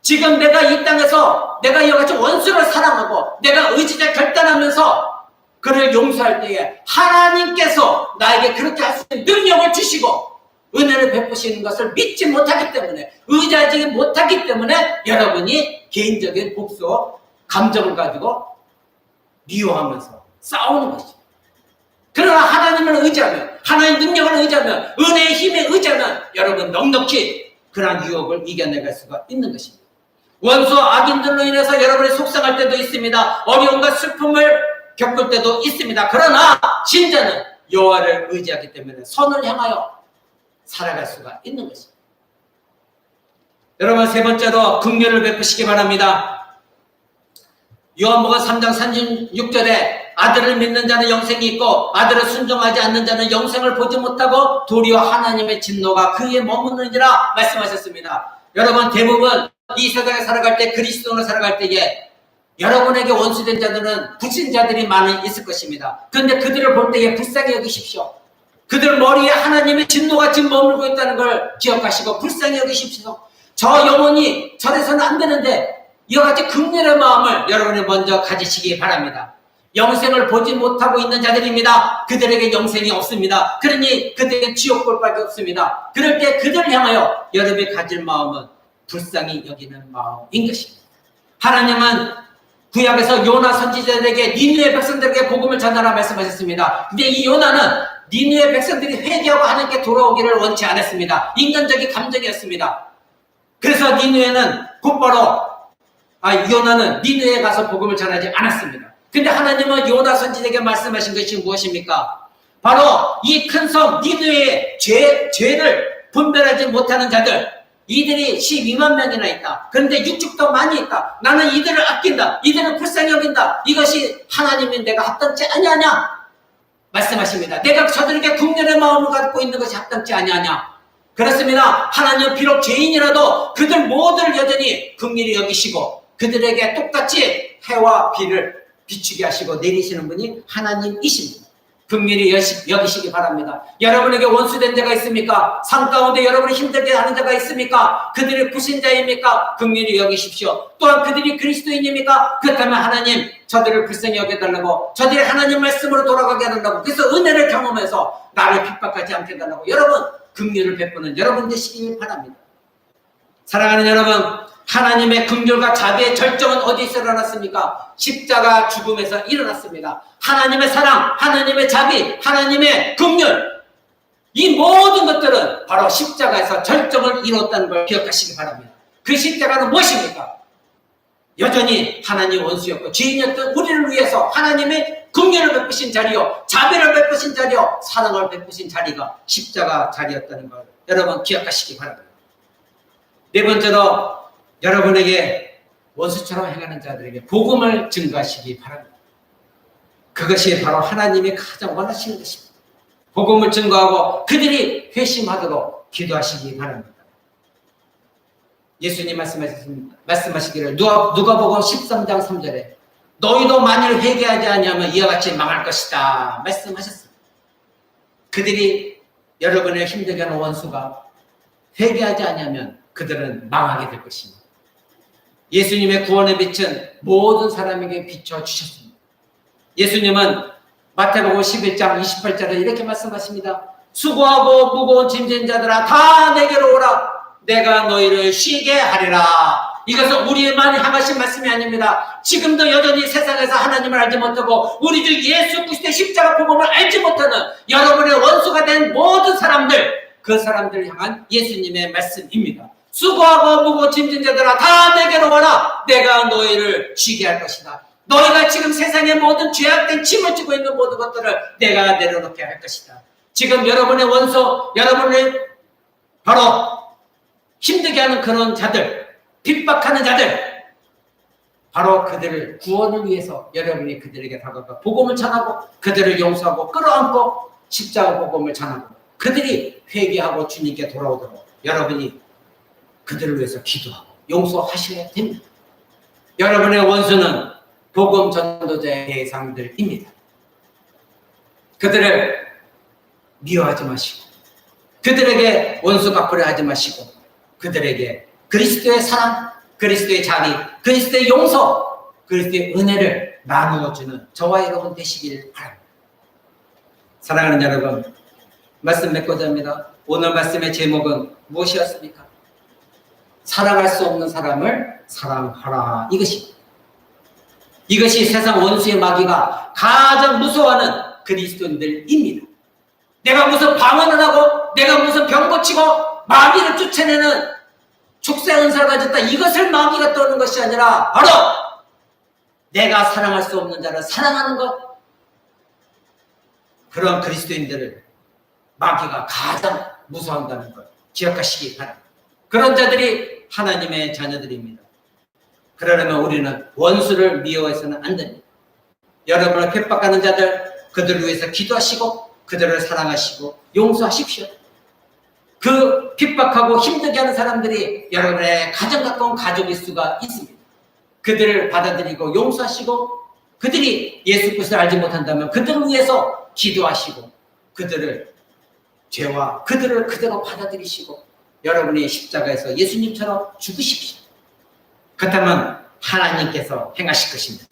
지금 내가 이 땅에서 내가 이와 같이 원수를 사랑하고 내가 의지를 결단하면서 그를 용서할 때에 하나님께서 나에게 그렇게 할 수 있는 능력을 주시고 은혜를 베푸시는 것을 믿지 못하기 때문에, 의지하지 못하기 때문에 여러분이 개인적인 복수 감정을 가지고 미워하면서 싸우는 것이죠. 그러나 하나님을 의지하면, 하나님의 능력을 의지하면, 은혜의 힘에 의지하면 여러분 넉넉히 그러한 유혹을 이겨내갈 수가 있는 것입니다. 원수 악인들로 인해서 여러분이 속상할 때도 있습니다. 어려움과 슬픔을 겪을 때도 있습니다. 그러나 신자는 여호와를 의지하기 때문에 선을 향하여 살아갈 수가 있는 것입니다. 여러분, 세 번째로 긍휼을 베푸시기 바랍니다. 요한복음 3장 36절에 아들을 믿는 자는 영생이 있고 아들을 순종하지 않는 자는 영생을 보지 못하고 도리어 하나님의 진노가 그에 머무르니라 말씀하셨습니다. 여러분, 대부분 이 세상에 살아갈 때, 그리스도로 살아갈 때에 여러분에게 원수된 자들은 불신자들이 많이 있을 것입니다. 그런데 그들을 볼 때에 불쌍히 여기십시오. 그들 머리에 하나님의 진노가 지금 머물고 있다는 걸 기억하시고 불쌍히 여기십시오. 저 영혼이 저래서는 안 되는데 이와 같이 긍휼의 마음을 여러분이 먼저 가지시기 바랍니다. 영생을 보지 못하고 있는 자들입니다. 그들에게 영생이 없습니다. 그러니 그들에게 지옥 볼 밖에 없습니다. 그럴 때 그들을 향하여 여러분이 가질 마음은 불쌍히 여기는 마음인 것입니다. 하나님은 구약에서 요나 선지자들에게 니느웨 백성들에게 복음을 전하라 말씀하셨습니다. 근데 이 요나는 니느웨 백성들이 회개하고 하나님께 돌아오기를 원치 않았습니다. 인간적인 감정이었습니다. 그래서 니느웨는 곧바로 요나는 니느웨에 가서 복음을 전하지 않았습니다. 근데 하나님은 요나 선지자에게 말씀하신 것이 무엇입니까? 바로 이 큰 섬 니느웨의 죄를 분별하지 못하는 자들, 이들이 12만 명이나 있다. 그런데 육축도 많이 있다. 나는 이들을 아낀다. 이들을 불쌍히 여긴다. 이것이 하나님이 내가 합당치 아니하냐 말씀하십니다. 내가 저들에게 긍휼의 마음을 갖고 있는 것이 합당치 아니하냐. 그렇습니다. 하나님은 비록 죄인이라도 그들 모두를 여전히 긍휼히 여기시고 그들에게 똑같이 해와 비를 비추게 하시고 내리시는 분이 하나님이십니다. 긍휼히 여기시기 바랍니다. 여러분에게 원수된 자가 있습니까? 삶 가운데 여러분을 힘들게 하는 자가 있습니까? 그들이 불신자입니까? 긍휼히 여기십시오. 또한 그들이 그리스도인입니까? 그렇다면 하나님 저들을 불쌍히 여겨달라고, 저들이 하나님 말씀으로 돌아가게 해달라고, 그래서 은혜를 경험해서 나를 핍박하지 않게 해달라고 여러분 긍휼을 베푸는 여러분 되시길 바랍니다. 사랑하는 여러분, 하나님의 긍휼과 자비의 절정은 어디서 일어났습니까? 십자가 죽음에서 일어났습니다. 하나님의 사랑, 하나님의 자비, 하나님의 긍휼, 이 모든 것들은 바로 십자가에서 절정을 이뤘다는 걸 기억하시기 바랍니다. 그 십자가는 무엇입니까? 여전히 하나님 원수였고 죄인이었던 우리를 위해서 하나님의 긍휼을 베푸신 자리요, 자비를 베푸신 자리요, 사랑을 베푸신 자리가 십자가 자리였다는 걸 여러분 기억하시기 바랍니다. 네 번째로 여러분에게 원수처럼 행하는 자들에게 복음을 증거하시기 바랍니다. 그것이 바로 하나님이 가장 원하시는 것입니다. 복음을 증거하고 그들이 회심하도록 기도하시기 바랍니다. 예수님 말씀하시기를 누가복음 13장 3절에 너희도 만일 회개하지 아니하면 이와 같이 망할 것이다 말씀하셨습니다. 그들이 여러분의 힘들게 하는 원수가 회개하지 아니하면 그들은 망하게 될 것입니다. 예수님의 구원의 빛은 모든 사람에게 비춰주셨습니다. 예수님은 마태복음 11장 28절에 이렇게 말씀하십니다. 수고하고 무거운 짐진 자들아 다 내게로 오라. 내가 너희를 쉬게 하리라. 이것은 우리만 향하신 말씀이 아닙니다. 지금도 여전히 세상에서 하나님을 알지 못하고 우리 주 예수 그리스도의 십자가 복음을 알지 못하는 여러분의 원수가 된 모든 사람들, 그 사람들을 향한 예수님의 말씀입니다. 수고하고 무거운 짐진 자들아 다 내게로 와라. 내가 너희를 쉬게 할 것이다. 너희가 지금 세상의 모든 죄악된 짐을 지고 있는 모든 것들을 내가 내려놓게 할 것이다. 지금 여러분의 원수, 여러분을 바로 힘들게 하는 그런 자들, 핍박하는 자들, 바로 그들을 구원을 위해서 여러분이 그들에게 다가가 복음을 전하고 그들을 용서하고 끌어안고 십자가 복음을 전하고 그들이 회개하고 주님께 돌아오도록 여러분이 그들을 위해서 기도하고 용서하셔야 됩니다. 여러분의 원수는 복음 전도자의 대상들입니다. 그들을 미워하지 마시고 그들에게 원수 갚으려 하지 마시고 그들에게 그리스도의 사랑, 그리스도의 자비, 그리스도의 용서, 그리스도의 은혜를 나누어주는 저와 여러분 되시길 바랍니다. 사랑하는 여러분, 말씀 맺고자 합니다. 오늘 말씀의 제목은 무엇이었습니까? 사랑할 수 없는 사람을 사랑하라. 이것이 세상 원수의 마귀가 가장 무서워하는 그리스도인들입니다. 내가 무슨 방언을 하고 내가 무슨 병 고치고 마귀를 쫓아내는 축세 은사를 가졌다. 이것을 마귀가 떠는 것이 아니라 바로 내가 사랑할 수 없는 자를 사랑하는 것. 그런 그리스도인들을 마귀가 가장 무서워한다는 것 기억하시기 바랍니다. 그런 자들이 하나님의 자녀들입니다. 그러려면 우리는 원수를 미워해서는 안 됩니다. 여러분을 핍박하는 자들, 그들을 위해서 기도하시고 그들을 사랑하시고 용서하십시오. 그 핍박하고 힘들게 하는 사람들이 여러분의 가장 가까운 가족일 수가 있습니다. 그들을 받아들이고 용서하시고 그들이 예수 그리스도를 알지 못한다면 그들을 위해서 기도하시고 그들을 죄와 그들을 그대로 받아들이시고 여러분이 십자가에서 예수님처럼 죽으십시오. 그렇다면 하나님께서 행하실 것입니다.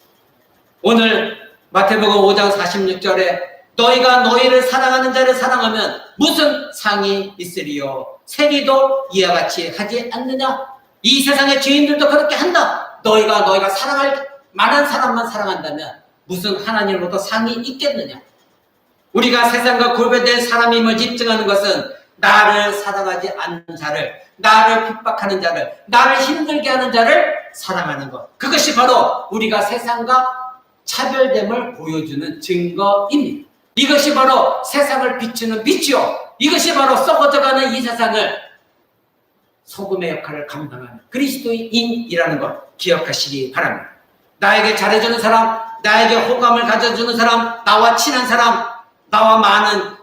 오늘 마태복음 5장 46절에 너희가 너희를 사랑하는 자를 사랑하면 무슨 상이 있으리요? 세리도 이와 같이 하지 않느냐? 이 세상의 죄인들도 그렇게 한다. 너희가 사랑할 만한 사람만 사랑한다면 무슨 하나님으로부터 상이 있겠느냐? 우리가 세상과 구별된 사람임을 입증하는 것은 나를 사랑하지 않는 자를, 나를 핍박하는 자를, 나를 힘들게 하는 자를 사랑하는 것. 그것이 바로 우리가 세상과 차별됨을 보여주는 증거입니다. 이것이 바로 세상을 비추는 빛이요. 이것이 바로 썩어져가는 이 세상을 소금의 역할을 감당하는 그리스도인이라는 것 기억하시기 바랍니다. 나에게 잘해주는 사람, 나에게 호감을 가져주는 사람, 나와 친한 사람, 나와 많은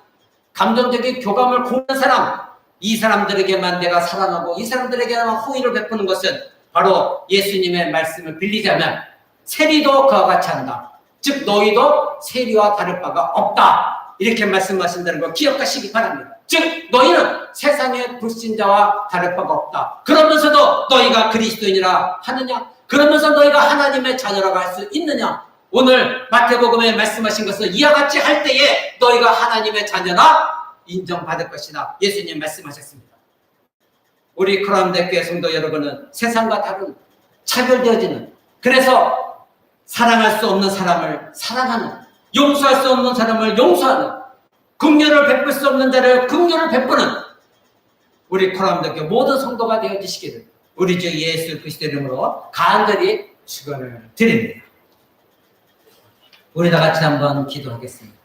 감정적인 교감을 고르는 사람, 이 사람들에게만 내가 사랑하고 이 사람들에게만 호의를 베푸는 것은 바로 예수님의 말씀을 빌리자면 세리도 그와 같이 한다. 즉 너희도 세리와 다를 바가 없다. 이렇게 말씀하신다는 걸 기억하시기 바랍니다. 즉 너희는 세상의 불신자와 다를 바가 없다. 그러면서도 너희가 그리스도인이라 하느냐? 그러면서 너희가 하나님의 자녀라고 할 수 있느냐? 오늘 마태복음에 말씀하신 것을 이와 같이 할 때에 너희가 하나님의 자녀라 인정받을 것이다. 예수님 말씀하셨습니다. 우리 크라운대교회 성도 여러분은 세상과 다른 차별되어지는, 그래서 사랑할 수 없는 사람을 사랑하는, 용서할 수 없는 사람을 용서하는, 긍휼을 베풀 수 없는 자를 긍휼을 베푸는 우리 크라운대교회 모든 성도가 되어지시기를 우리 주 예수 그리스도 이름으로 간절히 축원을 드립니다. 우리 다 같이 한번 기도하겠습니다.